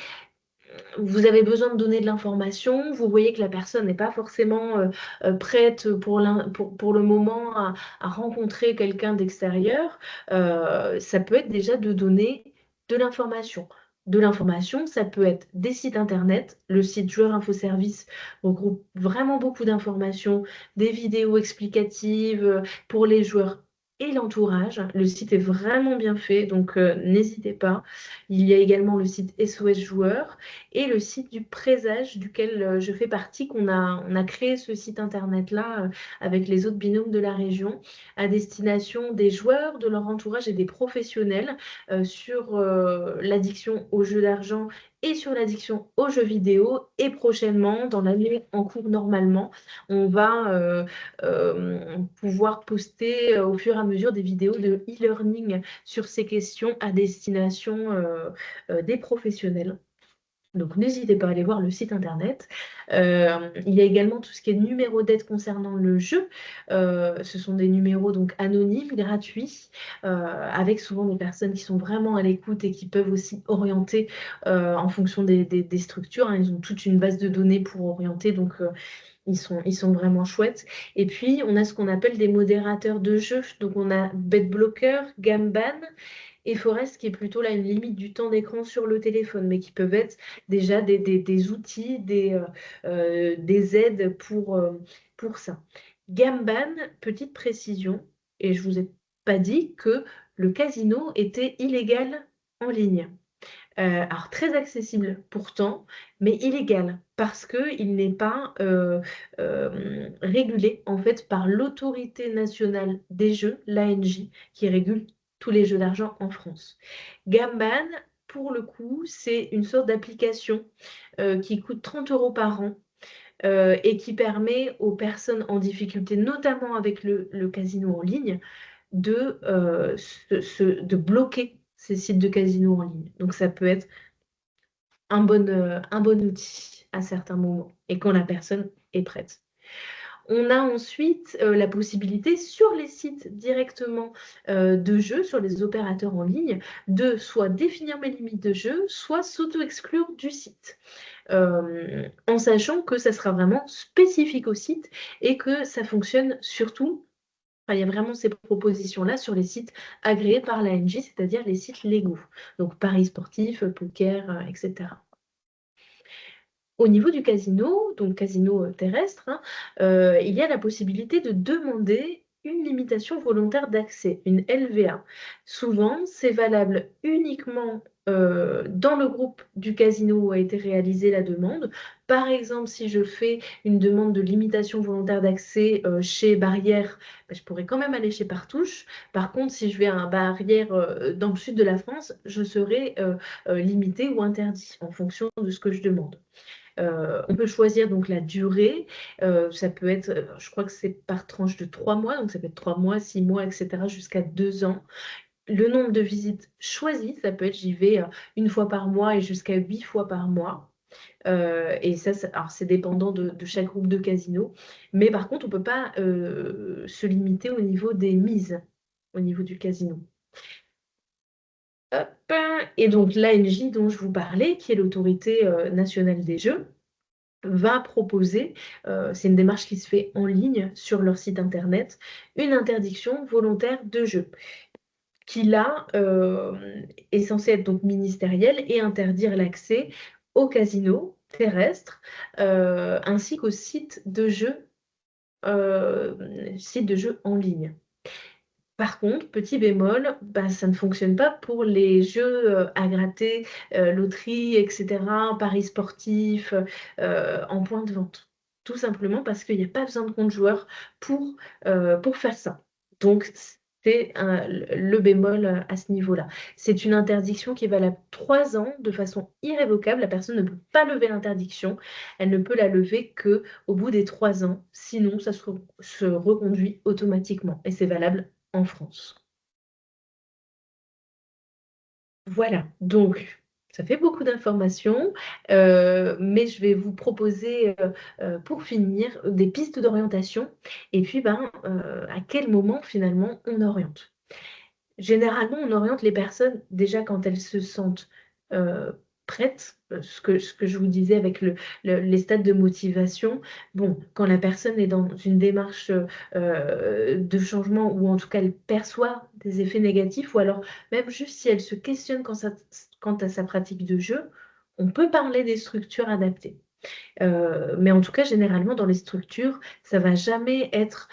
S1: vous avez besoin de donner de l'information, vous voyez que la personne n'est pas forcément prête pour le moment à rencontrer quelqu'un d'extérieur, ça peut être déjà de donner de l'information. De l'information, ça peut être des sites internet. Le site Joueur Info Service regroupe vraiment beaucoup d'informations, des vidéos explicatives pour les joueurs et l'entourage. Le site est vraiment bien fait, donc n'hésitez pas. Il y a également le site SOS Joueurs et le site du Présage, duquel je fais partie, on a créé ce site internet-là avec les autres binômes de la région, à destination des joueurs, de leur entourage et des professionnels sur l'addiction aux jeux d'argent et sur l'addiction aux jeux vidéo. Et prochainement, dans l'année en cours normalement, on va pouvoir poster au fur et à mesure des vidéos de e-learning sur ces questions à destination des professionnels. Donc, n'hésitez pas à aller voir le site internet. Il y a également tout ce qui est numéro d'aide concernant le jeu. Ce sont des numéros donc anonymes, gratuits, avec souvent des personnes qui sont vraiment à l'écoute et qui peuvent aussi orienter en fonction des structures, hein. Ils ont toute une base de données pour orienter, donc ils sont vraiment chouettes. Et puis, on a ce qu'on appelle des modérateurs de jeu. Donc, on a BetBlocker, Gamban et Forest, qui est plutôt là une limite du temps d'écran sur le téléphone, mais qui peuvent être déjà des outils, des aides pour ça. Gamban, petite précision, et je vous ai pas dit que le casino était illégal en ligne. Alors très accessible pourtant, mais illégal parce qu'il n'est pas régulé en fait par l'autorité nationale des jeux, l'ANJ, qui régule tous les jeux d'argent en France. Gamban, pour le coup, c'est une sorte d'application qui coûte 30 € par an et qui permet aux personnes en difficulté, notamment avec le casino en ligne, de bloquer ces sites de casino en ligne. Donc ça peut être un bon outil. à certains moments et quand la personne est prête. On a ensuite la possibilité sur les sites directement de jeu, sur les opérateurs en ligne, de soit définir mes limites de jeu, soit s'auto-exclure du site. En sachant que ça sera vraiment spécifique au site et que ça fonctionne surtout, enfin, il y a vraiment ces propositions-là sur les sites agréés par l'ANJ, c'est-à-dire les sites légaux, donc paris sportifs, poker, etc. Au niveau du casino, donc casino terrestre, hein, il y a la possibilité de demander une limitation volontaire d'accès, une LVA. Souvent, c'est valable uniquement dans le groupe du casino où a été réalisée la demande. Par exemple, si je fais une demande de limitation volontaire d'accès chez Barrière, ben, je pourrais quand même aller chez Partouche. Par contre, si je vais à un Barrière dans le sud de la France, je serai limité ou interdit en fonction de ce que je demande. On peut choisir donc la durée. Ça peut être, je crois que c'est par tranche de 3 mois, donc ça peut être 3 mois, 6 mois, etc., jusqu'à 2 ans. Le nombre de visites choisies, ça peut être j'y vais une fois par mois et jusqu'à 8 fois par mois. Et ça, alors c'est dépendant de chaque groupe de casino. Mais par contre, on ne peut pas se limiter au niveau des mises, au niveau du casino. Hop. Et donc l'ANJ dont je vous parlais, qui est l'autorité nationale des jeux, va proposer, c'est une démarche qui se fait en ligne sur leur site internet, une interdiction volontaire de jeu, qui là est censée être donc ministérielle et interdire l'accès aux casinos terrestres ainsi qu'aux sites de jeux en ligne. Par contre, petit bémol, bah, ça ne fonctionne pas pour les jeux à gratter, loterie, etc., paris sportifs, en point de vente. Tout simplement parce qu'il n'y a pas besoin de compte joueur pour faire ça. Donc, c'est le bémol à ce niveau-là. C'est une interdiction qui est valable 3 ans de façon irrévocable. La personne ne peut pas lever l'interdiction. Elle ne peut la lever qu'au bout des 3 ans. Sinon, ça se reconduit automatiquement. Et c'est valable en France. Voilà, donc ça fait beaucoup d'informations, mais je vais vous proposer, pour finir, des pistes d'orientation et puis, ben, à quel moment finalement on oriente. Généralement, on oriente les personnes déjà quand elles se sentent prêtes, ce que je vous disais avec les stades de motivation. Bon, quand la personne est dans une démarche de changement ou en tout cas elle perçoit des effets négatifs ou alors même juste si elle se questionne quant à sa pratique de jeu, on peut parler des structures adaptées. Mais en tout cas, généralement, dans les structures, ça va jamais être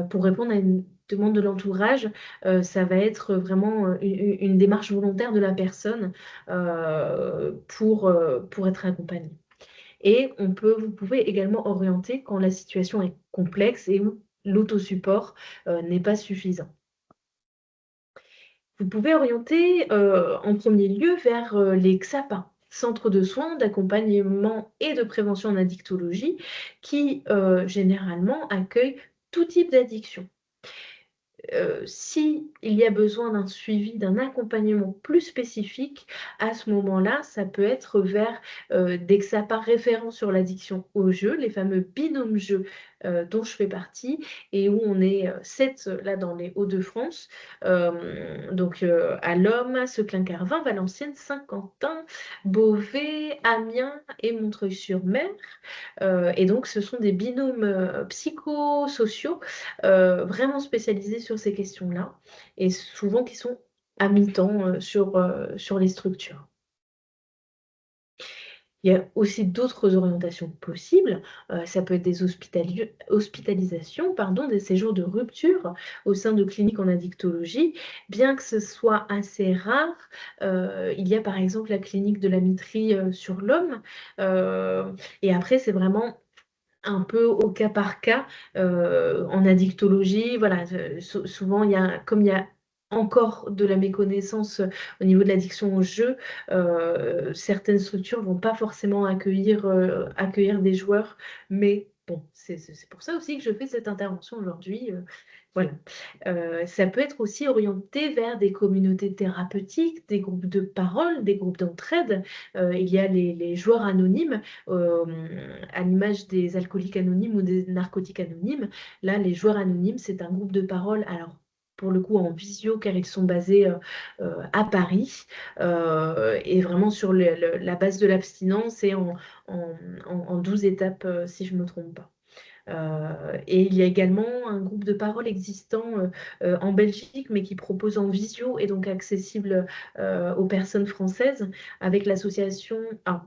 S1: pour répondre à une demande de l'entourage, ça va être vraiment une démarche volontaire de la personne pour être accompagnée. Et vous pouvez également orienter quand la situation est complexe et où l'autosupport n'est pas suffisant. Vous pouvez orienter en premier lieu vers les XAPA, centres de soins, d'accompagnement et de prévention en addictologie, qui généralement accueillent tout type d'addiction. S'il y a besoin d'un suivi, d'un accompagnement plus spécifique, à ce moment-là, ça peut être vers des XAPA référents sur l'addiction au jeu, les fameux binômes jeux dont je fais partie et où on est 7 là dans les Hauts-de-France, donc à Lomme, Seclin-Carvin, Valenciennes, Saint-Quentin, Beauvais, Amiens et Montreuil-sur-Mer. Et donc, ce sont des binômes psychosociaux vraiment spécialisés sur ces questions-là et souvent qui sont à mi-temps sur les structures. Il y a aussi d'autres orientations possibles. Ça peut être des hospitalisations, des séjours de rupture au sein de cliniques en addictologie. Bien que ce soit assez rare, il y a par exemple la clinique de la Mitrie sur l'Homme. Et après, c'est vraiment un peu au cas par cas en addictologie. Voilà, souvent, comme il y a encore de la méconnaissance au niveau de l'addiction au jeu, certaines structures ne vont pas forcément accueillir des joueurs, mais bon, c'est pour ça aussi que je fais cette intervention aujourd'hui. Voilà. Ça peut être aussi orienté vers des communautés thérapeutiques, des groupes de parole, des groupes d'entraide. Il y a les joueurs anonymes, euh, à l'image des alcooliques anonymes ou des narcotiques anonymes. Là, les joueurs anonymes, c'est un groupe de parole. Alors, pour le coup, en visio, car ils sont basés à Paris, et vraiment sur la base de l'abstinence et en, en 12 étapes, si je ne me trompe pas. Et il y a également un groupe de parole existant en Belgique, mais qui propose en visio et donc accessible aux personnes françaises avec l'association. Ah,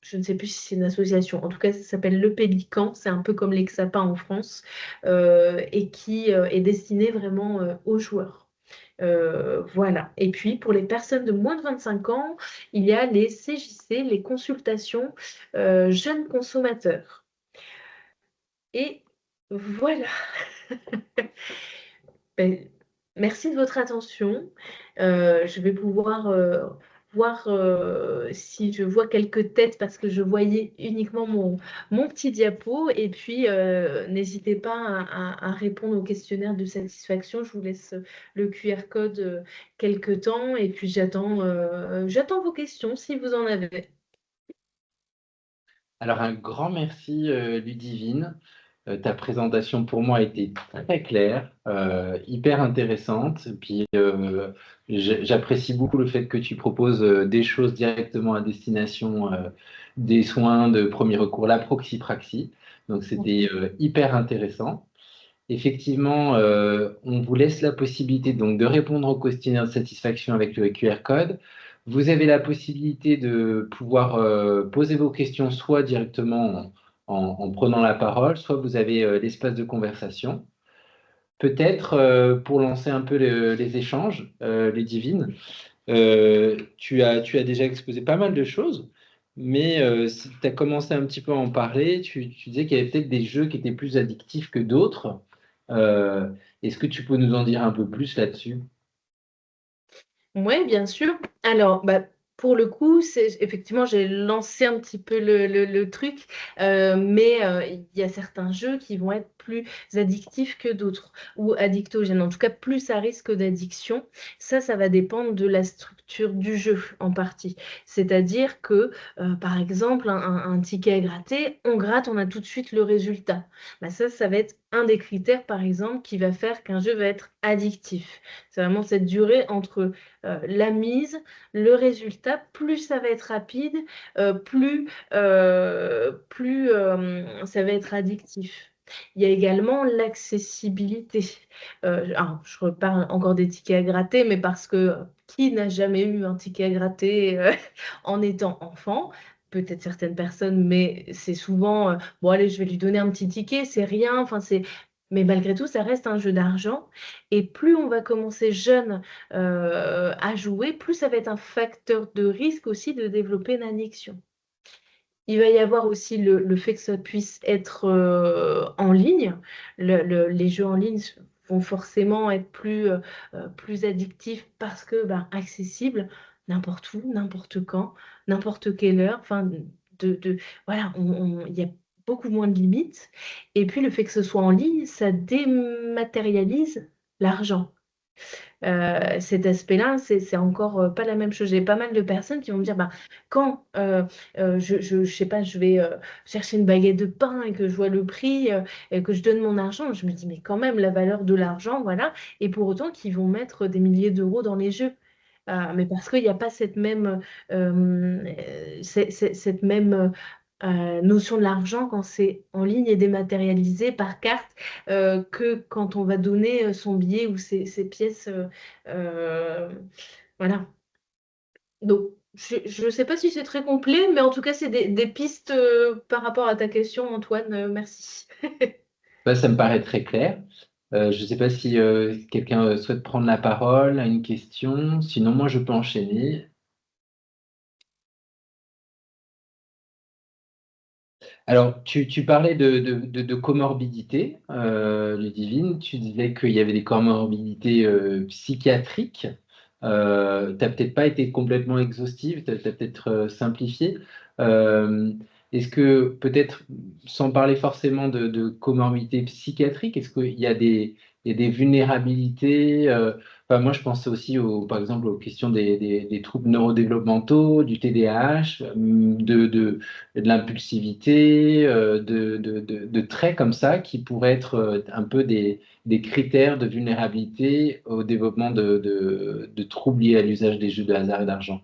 S1: je ne sais plus si c'est une association. En tout cas, ça s'appelle Le Pélican. C'est un peu comme l'Exapa en France et qui est destiné vraiment aux joueurs. Voilà. Et puis, pour les personnes de moins de 25 ans, il y a les CJC, les consultations jeunes consommateurs. Et voilà. Ben, merci de votre attention. Je vais pouvoir voir si je vois quelques têtes parce que je voyais uniquement mon petit diapo. Et puis, n'hésitez pas à répondre au questionnaire de satisfaction. Je vous laisse le QR code quelques temps. Et puis, j'attends vos questions si vous en avez.
S2: Alors, un grand merci, Ludivine. Ta présentation pour moi a été très claire, hyper intéressante. Puis j'apprécie beaucoup le fait que tu proposes des choses directement à destination des soins de premier recours, la proxypraxie. Donc c'était hyper intéressant. Effectivement, on vous laisse la possibilité donc de répondre au questionnaire de satisfaction avec le QR code. Vous avez la possibilité de pouvoir poser vos questions soit directement en prenant la parole, soit vous avez l'espace de conversation. Peut-être pour lancer un peu les échanges, les divines, tu as déjà exposé pas mal de choses, mais si tu as commencé un petit peu à en parler, tu disais qu'il y avait peut-être des jeux qui étaient plus addictifs que d'autres. Euh, Est-ce que tu peux nous en dire un peu plus là-dessus?
S1: Oui, bien sûr. Alors, bah, pour le coup, effectivement, j'ai lancé un petit peu le truc, mais il y a certains jeux qui vont être plus addictifs que d'autres, ou addictogènes, en tout cas plus à risque d'addiction. Ça va dépendre de la structure du jeu en partie. C'est-à-dire que, par exemple, un ticket à gratter, on gratte, on a tout de suite le résultat. Bah, ça va être un des critères, par exemple, qui va faire qu'un jeu va être addictif. C'est vraiment cette durée entre la mise, le résultat, plus ça va être rapide, plus ça va être addictif. Il y a également l'accessibilité. Alors, je reparle encore des tickets à gratter, mais parce que qui n'a jamais eu un ticket à gratter en étant enfant? Peut-être certaines personnes, mais c'est souvent, bon allez, je vais lui donner un petit ticket, c'est rien, enfin c'est, mais malgré tout, ça reste un jeu d'argent. Et plus on va commencer jeune à jouer, plus ça va être un facteur de risque aussi de développer une addiction. Il va y avoir aussi le fait que ça puisse être en ligne. Les jeux en ligne vont forcément être plus addictifs parce que ben, accessibles n'importe où, n'importe quand, n'importe quelle heure. Enfin, voilà, il y a beaucoup moins de limites. Et puis le fait que ce soit en ligne, ça dématérialise l'argent. Cet aspect-là, c'est encore pas la même chose. J'ai pas mal de personnes qui vont me dire, bah, quand je sais pas, je vais chercher une baguette de pain et que je vois le prix et que je donne mon argent, je me dis, mais quand même, la valeur de l'argent, voilà. Et pour autant qu'ils vont mettre des milliers d'euros dans les jeux. Mais parce qu'il n'y a pas cette même notion de l'argent quand c'est en ligne et dématérialisé par carte que quand on va donner son billet ou ses pièces. Euh, voilà. Donc, je ne sais pas si c'est très complet, mais en tout cas, c'est des pistes par rapport à ta question, Antoine. Merci.
S2: Bah, ça me paraît très clair. Je ne sais pas si quelqu'un souhaite prendre la parole, a une question. Sinon, moi, je peux enchaîner. Alors, tu parlais de comorbidité, Ludivine. Tu disais qu'il y avait des comorbidités psychiatriques. Tu n'as peut-être pas été complètement exhaustive, tu as peut-être simplifié. Euh, est-ce que peut-être, sans parler forcément de comorbidité psychiatrique, est-ce qu'il y a il y a des vulnérabilités enfin, moi, je pense aussi, par exemple, aux questions des troubles neurodéveloppementaux, du TDAH, de l'impulsivité, de traits comme ça qui pourraient être un peu des critères de vulnérabilité au développement de troubles liés à l'usage des jeux de hasard et d'argent.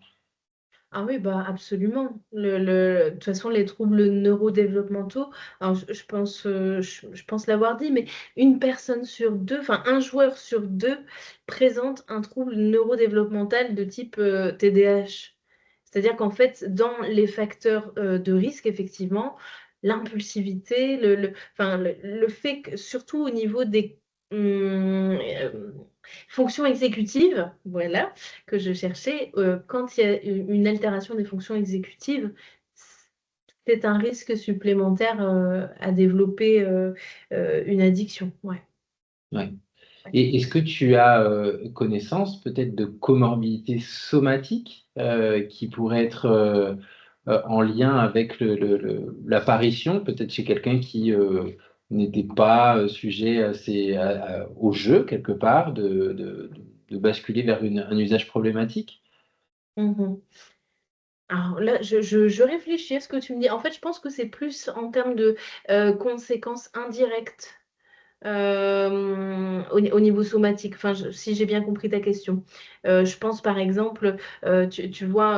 S1: Ah oui, bah absolument. De toute façon, les troubles neurodéveloppementaux, alors je pense l'avoir dit, mais une personne sur deux, enfin un joueur sur deux présente un trouble neurodéveloppemental de type TDAH. C'est-à-dire qu'en fait, dans les facteurs de risque, effectivement, l'impulsivité, enfin, le fait que, surtout au niveau des fonctions exécutives, voilà, que je cherchais, quand il y a une altération des fonctions exécutives, c'est un risque supplémentaire à développer une addiction. Ouais.
S2: Ouais. Et est-ce que tu as connaissance peut-être de comorbidités somatiques qui pourraient être en lien avec l'apparition, peut-être chez quelqu'un qui n'était pas sujet au jeu quelque part, de basculer vers un usage problématique?
S1: Mhm. Alors là, je réfléchis à ce que tu me dis. En fait, je pense que c'est plus en termes de conséquences indirectes au niveau somatique, enfin, si j'ai bien compris ta question. Je pense par exemple, tu vois,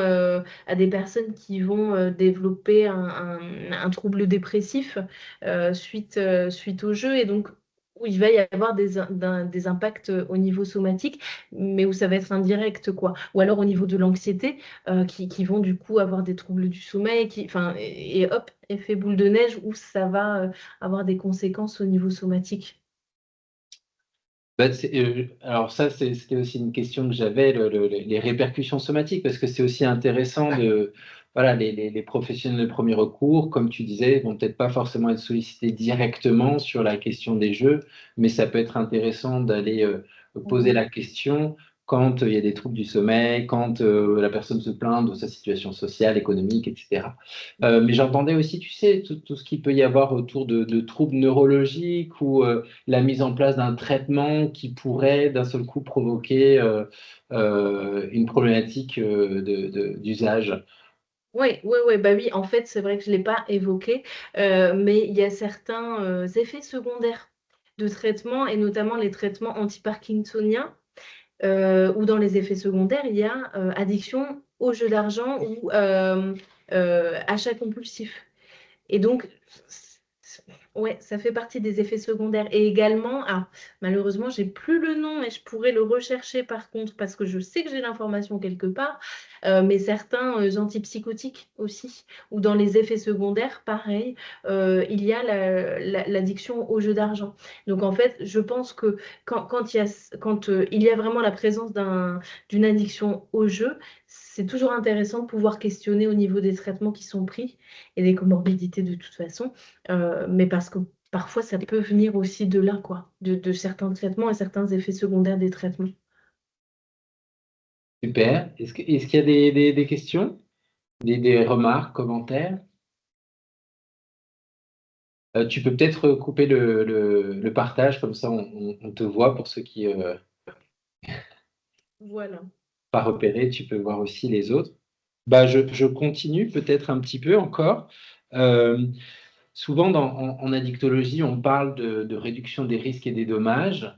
S1: à des personnes qui vont développer un trouble dépressif suite au jeu, et donc où il va y avoir des impacts au niveau somatique, mais où ça va être indirect, quoi. Ou alors au niveau de l'anxiété, qui vont du coup avoir des troubles du sommeil, enfin, et hop, effet boule de neige, où ça va avoir des conséquences au niveau somatique.
S2: Bah, alors ça, c'était aussi une question que j'avais, les répercussions somatiques, parce que c'est aussi intéressant voilà, les professionnels de premier recours, comme tu disais, vont peut-être pas forcément être sollicités directement sur la question des jeux, mais ça peut être intéressant d'aller poser
S1: Mhm.
S2: la question quand il y a des troubles du sommeil, quand la personne se plaint de sa situation sociale, économique, etc. Mais j'entendais aussi, tu sais, tout ce qu'il peut y avoir autour de troubles neurologiques ou la mise en place d'un traitement qui pourrait d'un seul coup provoquer une problématique d'usage.
S1: Oui, oui, oui, bah oui, en fait, c'est vrai que je ne l'ai pas évoqué, mais il y a certains effets secondaires de traitement, et notamment les traitements anti-parkinsoniens, où dans les effets secondaires, il y a addiction au jeu d'argent ou achat compulsif. Et donc, ouais, ça fait partie des effets secondaires. Et également, ah, malheureusement, j'ai plus le nom, mais je pourrais le rechercher par contre, parce que je sais que j'ai l'information quelque part, mais certains antipsychotiques aussi, ou dans les effets secondaires, pareil, il y a l'addiction au jeu d'argent. Donc en fait, je pense que quand il y a vraiment la présence d'une addiction au jeu, c'est toujours intéressant de pouvoir questionner au niveau des traitements qui sont pris et des comorbidités de toute façon, mais parce que parfois ça peut venir aussi de là, quoi, de certains traitements et certains effets secondaires des traitements.
S2: Super. Est-ce qu'il y a des questions, des remarques, commentaires? Tu peux peut-être couper le partage, comme ça on te voit pour ceux qui
S1: Voilà.
S2: pas repérés, tu peux voir aussi les autres. Bah, je continue peut-être un petit peu encore. Euh, Souvent en addictologie, on parle de réduction des risques et des dommages.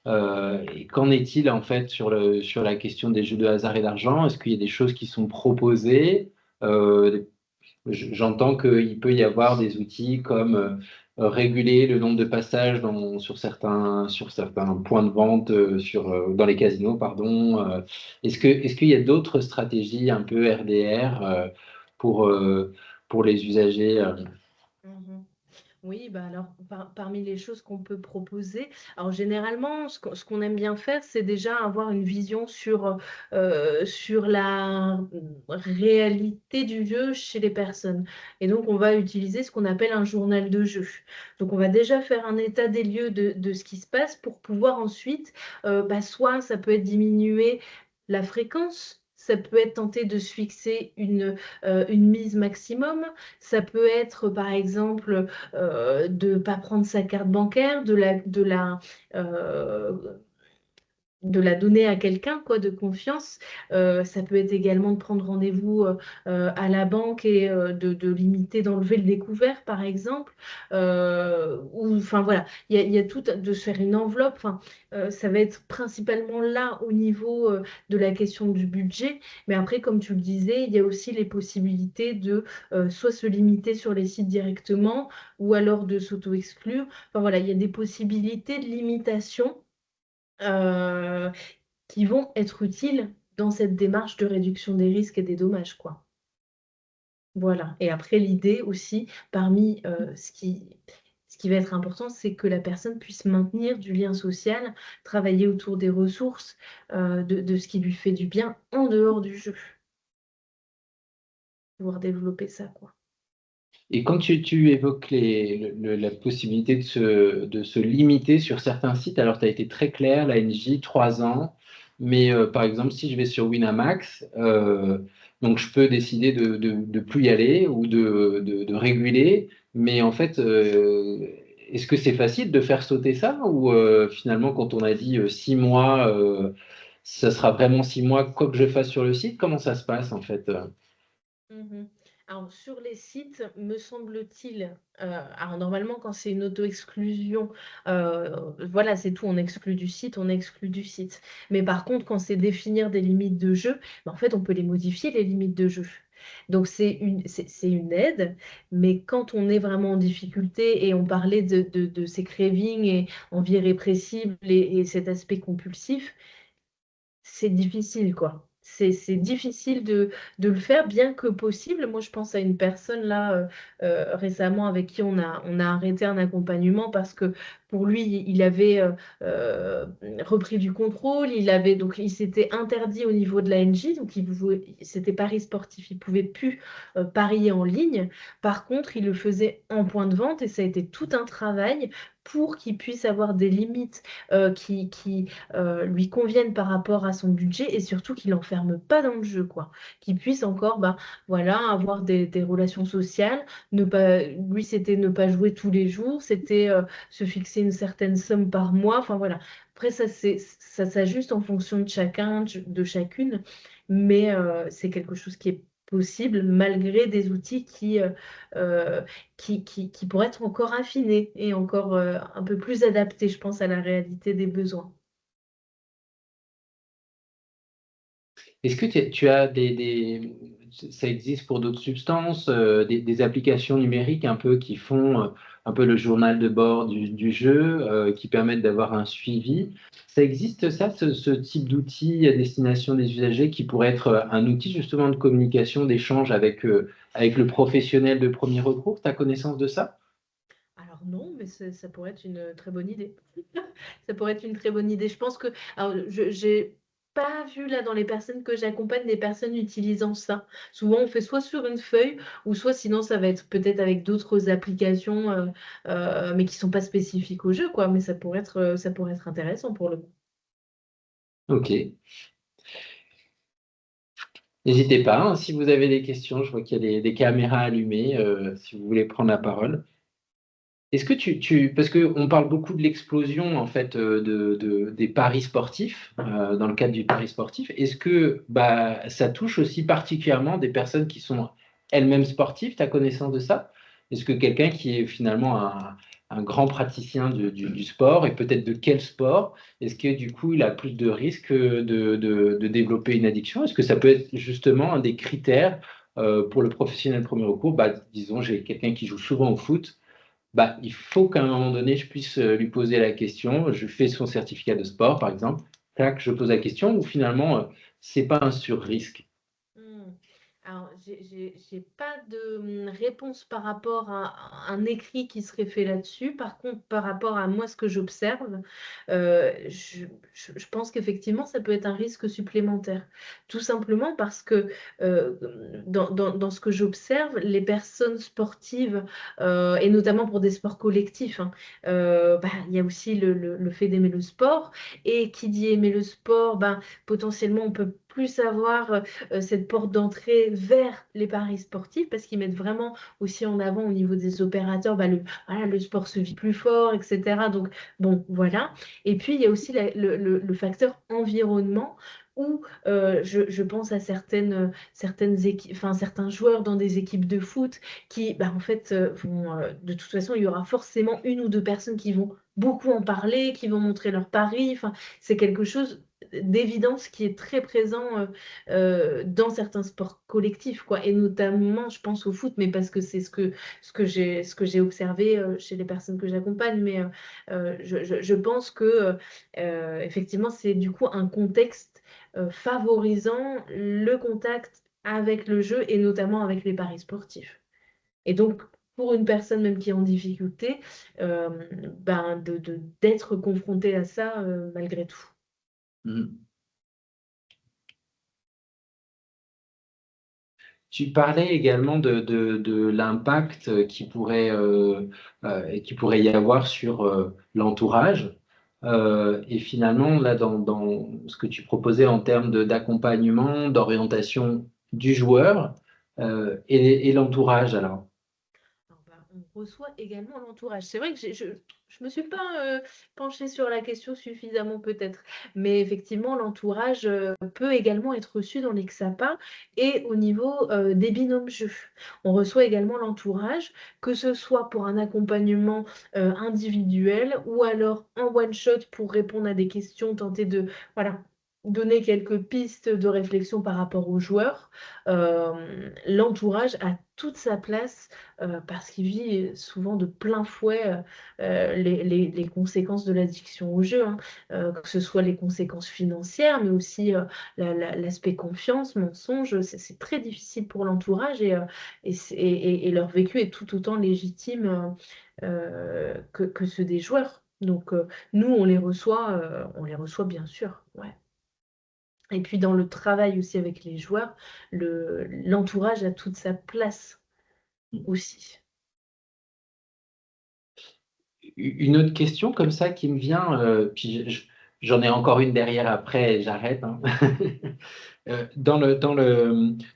S2: Et qu'en est-il en fait sur la question des jeux de hasard et d'argent? Est-ce qu'il y a des choses qui sont proposées? Euh, J'entends qu'il peut y avoir des outils comme réguler le nombre de passages sur certains points de vente, dans les casinos, pardon. Est-ce qu'il y a d'autres stratégies un peu RDR pour, euh, pour les usagers?
S1: Mhm. Oui, bah alors parmi les choses qu'on peut proposer, alors généralement, ce qu'on aime bien faire, c'est déjà avoir une vision sur la réalité du jeu chez les personnes. Et donc, on va utiliser ce qu'on appelle un journal de jeu. Donc, on va déjà faire un état des lieux de ce qui se passe pour pouvoir ensuite, bah, soit ça peut être diminuer la fréquence. ça peut être tenter de se fixer une mise maximum, ça peut être par exemple de ne pas prendre sa carte bancaire, euh, de la donner à quelqu'un, quoi, de confiance. Ça peut être également de prendre rendez-vous à la banque et de limiter, d'enlever le découvert, par exemple. Ou, enfin voilà, il y a tout, de se faire une enveloppe. Enfin, ça va être principalement là au niveau de la question du budget. Mais après, comme tu le disais, il y a aussi les possibilités de soit se limiter sur les sites directement, ou alors de s'auto-exclure. Enfin voilà, il y a des possibilités de limitation euh, qui vont être utiles dans cette démarche de réduction des risques et des dommages, quoi. Voilà. Et après, l'idée aussi, parmi ce qui va être important, c'est que la personne puisse maintenir du lien social, travailler autour des ressources, de ce qui lui fait du bien en dehors du jeu. Pouvoir développer ça, quoi.
S2: Et quand tu évoques la possibilité de se limiter sur certains sites, alors tu as été très clair, la NJ, 3 ans, mais par exemple, si je vais sur Winamax, donc je peux décider de plus y aller ou de réguler, mais en fait, est-ce que c'est facile de faire sauter ça ou finalement, quand on a dit 6 mois, ça sera vraiment 6 mois, quoi que je fasse sur le site, comment ça se passe en fait?
S1: Mhm. Alors, sur les sites, me semble-t-il, alors normalement, quand c'est une auto-exclusion, voilà, c'est tout, on exclut du site, on exclut du site. Mais par contre, quand c'est définir des limites de jeu, ben, en fait, on peut les modifier, les limites de jeu. Donc, c'est une aide, mais quand on est vraiment en difficulté et on parlait de ces cravings et envie répressible et cet aspect compulsif, c'est difficile, quoi. C'est difficile de le faire, bien que possible. Moi, je pense à une personne là récemment avec qui on a arrêté un accompagnement parce que pour lui, il avait euh, repris du contrôle. Donc il s'était interdit au niveau de la NJ, donc c'était paris sportif. Il pouvait plus parier en ligne. Par contre, il le faisait en point de vente et ça a été tout un travail pour qu'il puisse avoir des limites qui lui conviennent par rapport à son budget et surtout qu'il n'enferme pas dans le jeu, quoi. Qu'il puisse encore, bah, voilà, avoir des relations sociales. Lui, c'était ne pas jouer tous les jours, c'était se fixer une certaine somme par mois. Enfin voilà. Après, ça s'ajuste en fonction de chacun, de chacune, mais c'est quelque chose qui est possible malgré des outils euh, qui pourraient être encore affinés et encore un peu plus adaptés, je pense, à la réalité des besoins.
S2: Est-ce que tu as ça existe pour d'autres substances, des applications numériques un peu qui font un peu le journal de bord du jeu, qui permettent d'avoir un suivi? Ça existe ça, ce type d'outil à destination des usagers qui pourrait être un outil justement de communication, d'échange avec le professionnel de premier recours? Tu as connaissance de ça?
S1: Alors non, mais ça pourrait être une très bonne idée. Ça pourrait être une très bonne idée. Je pense que, alors, j'ai pas vu là dans les personnes que j'accompagne des personnes utilisant ça. Souvent, on fait soit sur une feuille ou soit sinon ça va être peut-être avec d'autres applications, mais qui sont pas spécifiques au jeu, quoi. Mais ça pourrait être intéressant pour le coup.
S2: Ok. N'hésitez pas, hein, si vous avez des questions, je vois qu'il y a des caméras allumées, si vous voulez prendre la parole. Est-ce que parce qu'on parle beaucoup de l'explosion en fait des paris sportifs dans le cadre du pari sportif, est-ce que bah, ça touche aussi particulièrement des personnes qui sont elles-mêmes sportives? Tu as connaissance de ça? Est-ce que quelqu'un qui est finalement un grand praticien du sport et peut-être de quel sport, est-ce que du coup il a plus de risques de développer une addiction? Est-ce que ça peut être justement un des critères pour le professionnel de premier recours? Bah, disons, j'ai quelqu'un qui joue souvent au foot, bah, il faut qu'à un moment donné, je puisse lui poser la question. Je fais son certificat de sport, par exemple. Tac, je pose la question, ou finalement, c'est pas un sur-risque.
S1: Hmm. Alors, j'ai pas de réponse par rapport à un écrit qui serait fait là-dessus. Par contre, par rapport à moi, ce que j'observe, je pense qu'effectivement, ça peut être un risque supplémentaire. Tout simplement parce que euh, dans ce que j'observe, les personnes sportives, et notamment pour des sports collectifs, hein, bah, il y a aussi le fait d'aimer le sport. Et qui dit aimer le sport, ben, potentiellement, on peut plus avoir cette porte d'entrée vers les paris sportifs parce qu'ils mettent vraiment aussi en avant au niveau des opérateurs, voilà, le sport se vit plus fort, etc. Donc, bon, voilà. Et puis, il y a aussi le facteur environnement où je pense à certaines équipes, enfin, certains joueurs dans des équipes de foot qui, en fait, de toute façon, il y aura forcément une ou deux personnes qui vont beaucoup en parler, qui vont montrer leur pari. Enfin, c'est quelque chose d'évidence qui est très présent dans certains sports collectifs, quoi. Et notamment, je pense au foot, mais parce que c'est ce que j'ai observé chez les personnes que j'accompagne. Mais je pense que effectivement, c'est du coup un contexte favorisant le contact avec le jeu et notamment avec les paris sportifs. Et donc, pour une personne même qui est en difficulté, euh, d'être confrontée à ça malgré tout.
S2: Mhm. Tu parlais également de l'impact qui pourrait y avoir sur l'entourage. Et finalement, là, dans ce que tu proposais en termes d'accompagnement, d'orientation du joueur et l'entourage, alors.
S1: Alors, on reçoit également l'entourage. C'est vrai que je me suis pas penchée sur la question suffisamment peut-être, mais effectivement, l'entourage peut également être reçu dans l'Exapa et au niveau des binômes jeux. On reçoit également l'entourage, que ce soit pour un accompagnement individuel ou alors en one-shot pour répondre à des questions, tenter de, voilà, donner quelques pistes de réflexion par rapport aux joueurs. L'entourage a toute sa place parce qu'il vit souvent de plein fouet les conséquences de l'addiction au jeu, hein. Que ce soit les conséquences financières, mais aussi l'aspect confiance, mensonge. C'est très difficile pour l'entourage et leur vécu est tout autant légitime que ceux des joueurs. Donc, nous, on les reçoit bien sûr. Ouais. Et puis, dans le travail aussi avec les joueurs, l'entourage a toute sa place aussi.
S2: Une autre question comme ça qui me vient, puis j'en ai encore une derrière après, j'arrête, hein.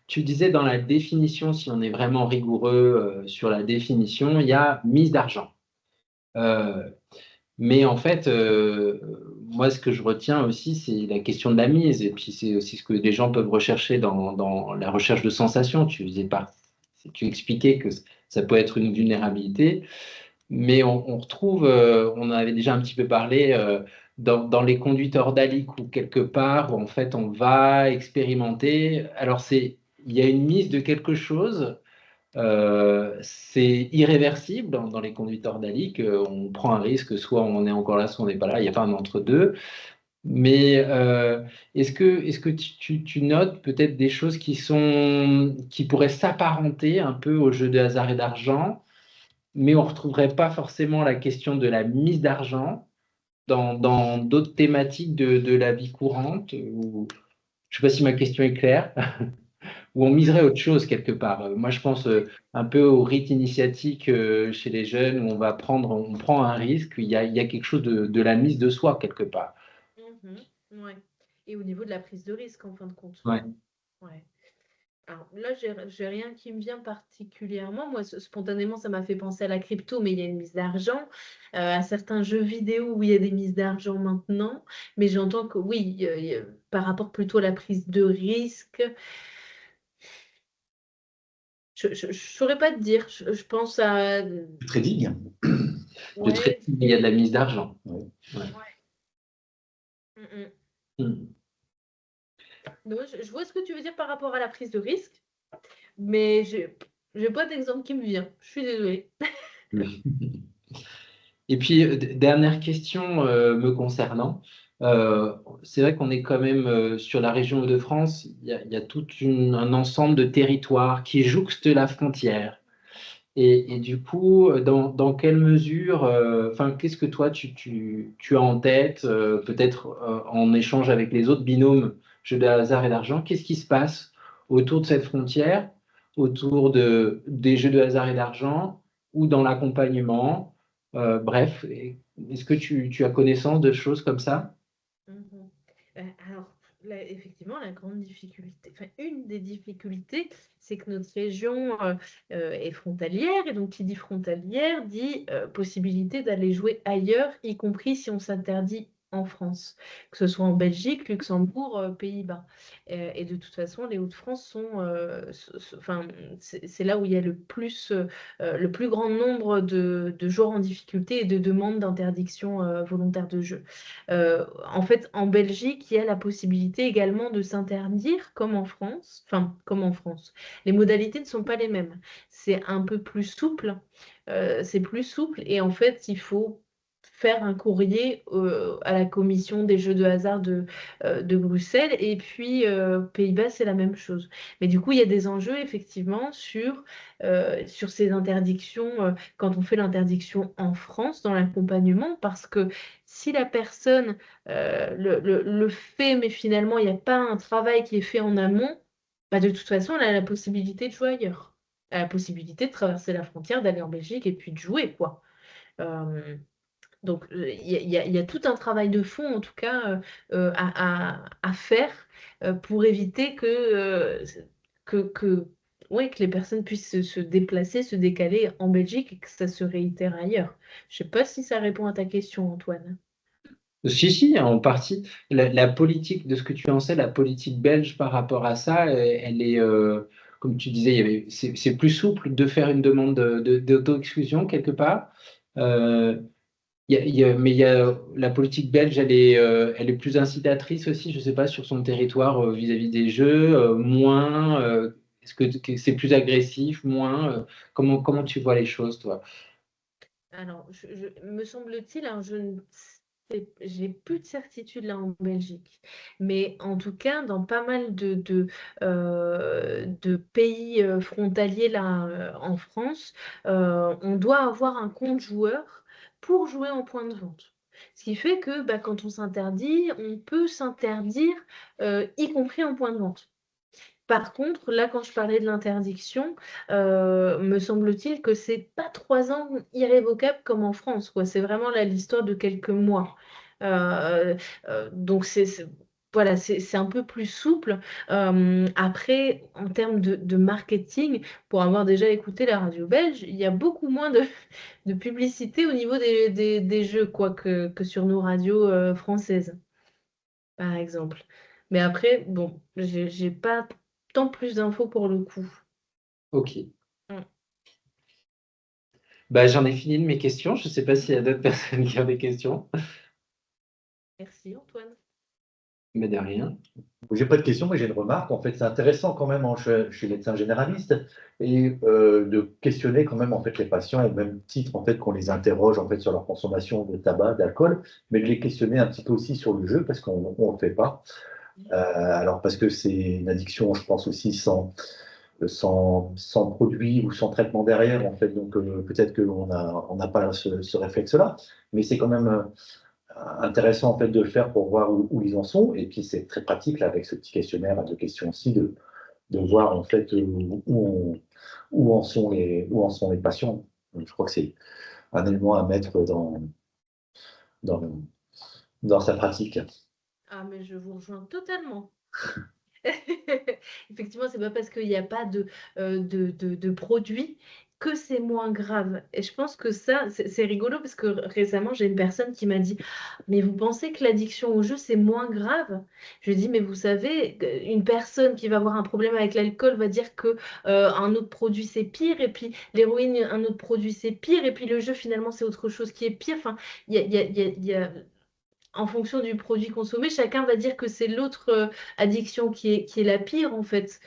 S2: Tu disais dans la définition, si on est vraiment rigoureux sur la définition, il y a mise d'argent. Euh, mais en fait, moi, ce que je retiens aussi, c'est la question de la mise. Et puis, c'est aussi ce que les gens peuvent rechercher dans la recherche de sensations. Tu expliquais que ça peut être une vulnérabilité. Mais on retrouve, on en avait déjà un petit peu parlé, dans les conduites ordaliques ou quelque part où en fait on va expérimenter. Alors il y a une mise de quelque chose, c'est irréversible dans les conduites ordaliques. On prend un risque, soit on est encore là, soit on n'est pas là. Il n'y a pas un entre-deux. Mais est-ce que tu notes peut-être des choses qui pourraient s'apparenter un peu au jeu de hasard et d'argent? Mais on ne retrouverait pas forcément la question de la mise d'argent dans d'autres thématiques de la vie courante. Je ne sais pas si ma question est claire, ou on miserait autre chose quelque part. Moi, je pense un peu au rite initiatique chez les jeunes, où on prend un risque, il y a quelque chose de la mise de soi quelque part.
S1: Mhm, ouais. Et au niveau de la prise de risque, en fin de compte.
S2: Ouais.
S1: Ouais. Alors là, j'ai rien qui me vient particulièrement. Moi, spontanément, ça m'a fait penser à la crypto, mais il y a une mise d'argent. À certains jeux vidéo où il y a des mises d'argent maintenant. Mais j'entends que oui, par rapport plutôt à la prise de risque, je ne saurais pas te dire. Je pense à.
S3: Du trading.
S2: De très,
S1: Ouais.
S2: il y a de la mise d'argent. Ouais.
S1: Ouais. Mm, mm.
S2: Mm.
S1: Donc, je vois ce que tu veux dire par rapport à la prise de risque, mais j'ai pas d'exemple qui me vient. Je suis désolée.
S2: Et puis, dernière question me concernant. C'est vrai qu'on est quand même sur la région de France, il y a tout un ensemble de territoires qui jouxtent la frontière. Et du coup, dans quelle mesure, enfin, qu'est-ce que toi tu as en tête, peut-être en échange avec les autres binômes jeux de hasard et d'argent, qu'est-ce qui se passe autour de cette frontière, autour des jeux de hasard et d'argent, ou dans l'accompagnement, bref, est-ce que tu as connaissance de choses comme ça?
S1: Mhm. Alors, là, effectivement, la grande difficulté, enfin une des difficultés, c'est que notre région est frontalière, et donc qui dit frontalière dit possibilité d'aller jouer ailleurs, y compris si on s'interdit en France, que ce soit en Belgique, Luxembourg, Pays-Bas. Et de toute façon, les Hauts-de-France sont, enfin, c'est là où il y a le plus grand nombre de joueurs en difficulté et de demandes d'interdiction volontaire de jeu. En fait, en Belgique, il y a la possibilité également de s'interdire, comme en France. Enfin, comme en France. Les modalités ne sont pas les mêmes. C'est un peu plus souple. C'est plus souple. Et en fait, il faut faire un courrier à la commission des jeux de hasard de Bruxelles. Et puis, Pays-Bas, c'est la même chose. Mais du coup, il y a des enjeux, effectivement, sur ces interdictions, quand on fait l'interdiction en France, dans l'accompagnement, parce que si la personne le fait, mais finalement, il n'y a pas un travail qui est fait en amont, bah, de toute façon, elle a la possibilité de jouer ailleurs. Elle a la possibilité de traverser la frontière, d'aller en Belgique et puis de jouer, quoi. Euh, donc, il y a tout un travail de fond, en tout cas, à faire pour éviter que, ouais, que les personnes puissent se déplacer, se décaler en Belgique et que ça se réitère ailleurs. Je ne sais pas si ça répond à ta question, Antoine.
S2: Si, si, en partie. La politique, de ce que tu en sais, la politique belge par rapport à ça, elle est, comme tu disais, c'est plus souple de faire une demande d'auto-exclusion quelque part. Euh, mais la politique belge, elle est plus incitatrice aussi, je ne sais pas, sur son territoire vis-à-vis des jeux, moins, est-ce que c'est plus agressif, moins, comment tu vois les choses, toi?
S1: Alors, me semble-t-il, hein, je ne j'ai plus de certitude là en Belgique, mais en tout cas, dans pas mal de pays frontaliers là en France, on doit avoir un compte joueur pour jouer en point de vente. Ce qui fait que bah, quand on s'interdit, on peut s'interdire, y compris en point de vente. Par contre, là, quand je parlais de l'interdiction, me semble-t-il que c'est pas 3 ans irrévocables comme en France, quoi. C'est vraiment là l'histoire de quelques mois. Euh, donc voilà, c'est un peu plus souple. Après, en termes de marketing, pour avoir déjà écouté la radio belge, il y a beaucoup moins de publicité au niveau des jeux, quoi, que sur nos radios françaises, par exemple. Mais après, bon, j'ai pas tant plus d'infos pour le coup.
S2: Ok.
S1: Mm.
S2: Bah, j'en ai fini de mes questions. Je ne sais pas s'il y a d'autres personnes qui ont des questions,
S1: Merci Antoine.
S2: mais de rien.
S3: J'ai pas de question, mais j'ai une remarque. En fait, c'est intéressant quand même, hein, je suis médecin généraliste, et de questionner quand même en fait les patients au même titre en fait qu'on les interroge en fait sur leur consommation de tabac, d'alcool, mais de les questionner un petit peu aussi sur le jeu parce qu'on ne le fait pas. Alors parce que c'est une addiction, je pense aussi sans produit ou sans traitement derrière en fait. Donc peut-être on n'a pas ce réflexe-là, mais c'est quand même intéressant en fait de le faire pour voir où ils en sont. Et puis c'est très pratique là, avec ce petit questionnaire de questions aussi de voir en fait où en sont les patients. Donc, je crois que c'est un élément à mettre dans, dans sa pratique.
S1: Ah, mais je vous rejoins totalement. Effectivement, c'est pas parce qu'il n'y a pas de produit que c'est moins grave. Et je pense que ça, c'est rigolo parce que récemment, j'ai une personne qui m'a dit, mais vous pensez que l'addiction au jeu, c'est moins grave? Je lui dis, mais vous savez, une personne qui va avoir un problème avec l'alcool va dire que un autre produit, c'est pire, et puis l'héroïne, un autre produit, c'est pire, et puis le jeu, finalement, c'est autre chose qui est pire. Enfin, il y a en fonction du produit consommé, chacun va dire que c'est l'autre addiction qui est la pire en fait.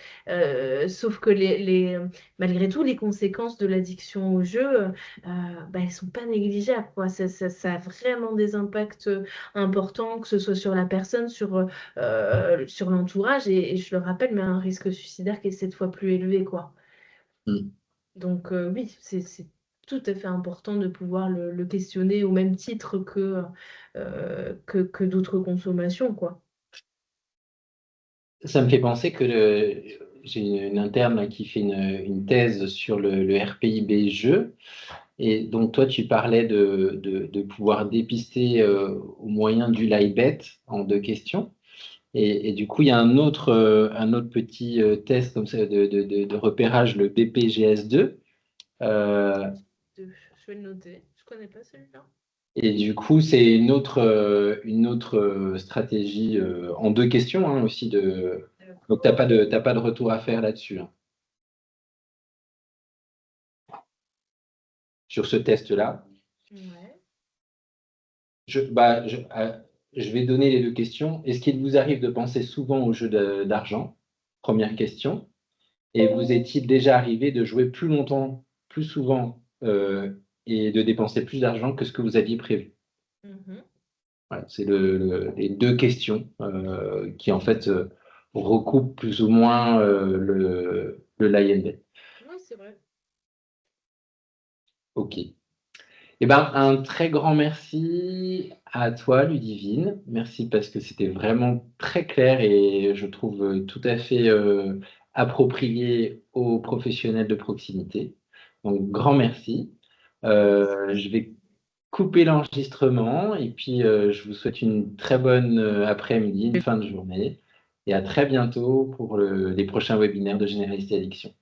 S1: Sauf que malgré tout, les conséquences de l'addiction au jeu, bah, elles sont pas négligeables, quoi. Ça a vraiment des impacts importants, que ce soit sur la personne, sur l'entourage, et je le rappelle, mais un risque suicidaire qui est 7 fois plus élevé, quoi.
S2: Mm.
S1: Donc oui, c'est tout à fait important de pouvoir le questionner au même titre que d'autres consommations, quoi.
S2: Ça me fait penser que j'ai une interne là, qui fait une thèse sur le RPIB jeu. Et donc, toi, tu parlais de pouvoir dépister au moyen du lie bet en 2 questions. Et du coup, il y a un autre petit test comme ça de repérage, le BPGS2. Euh,
S1: Je vais le noter. Je connais pas celui-là.
S2: et du coup, c'est une autre stratégie en deux questions hein, aussi. Donc, tu n'as pas t'as pas de retour à faire là-dessus, hein, sur ce test-là.
S1: Ouais.
S2: Je vais donner les deux questions. Est-ce qu'il vous arrive de penser souvent au jeu d'argent? Première question. Et vous est-il déjà arrivé de jouer plus longtemps, plus souvent et de dépenser plus d'argent que ce que vous aviez prévu?
S1: Mhm.
S2: Voilà, c'est les deux questions qui en fait recoupent plus ou moins le lie and bet.
S1: Oui, c'est vrai.
S2: Ok. Eh ben, un très grand merci à toi, Ludivine. Merci parce que c'était vraiment très clair et je trouve tout à fait approprié aux professionnels de proximité. Donc, grand merci. Je vais couper l'enregistrement et puis je vous souhaite une très bonne après-midi, une fin de journée et à très bientôt pour les prochains webinaires de Généralité Addiction.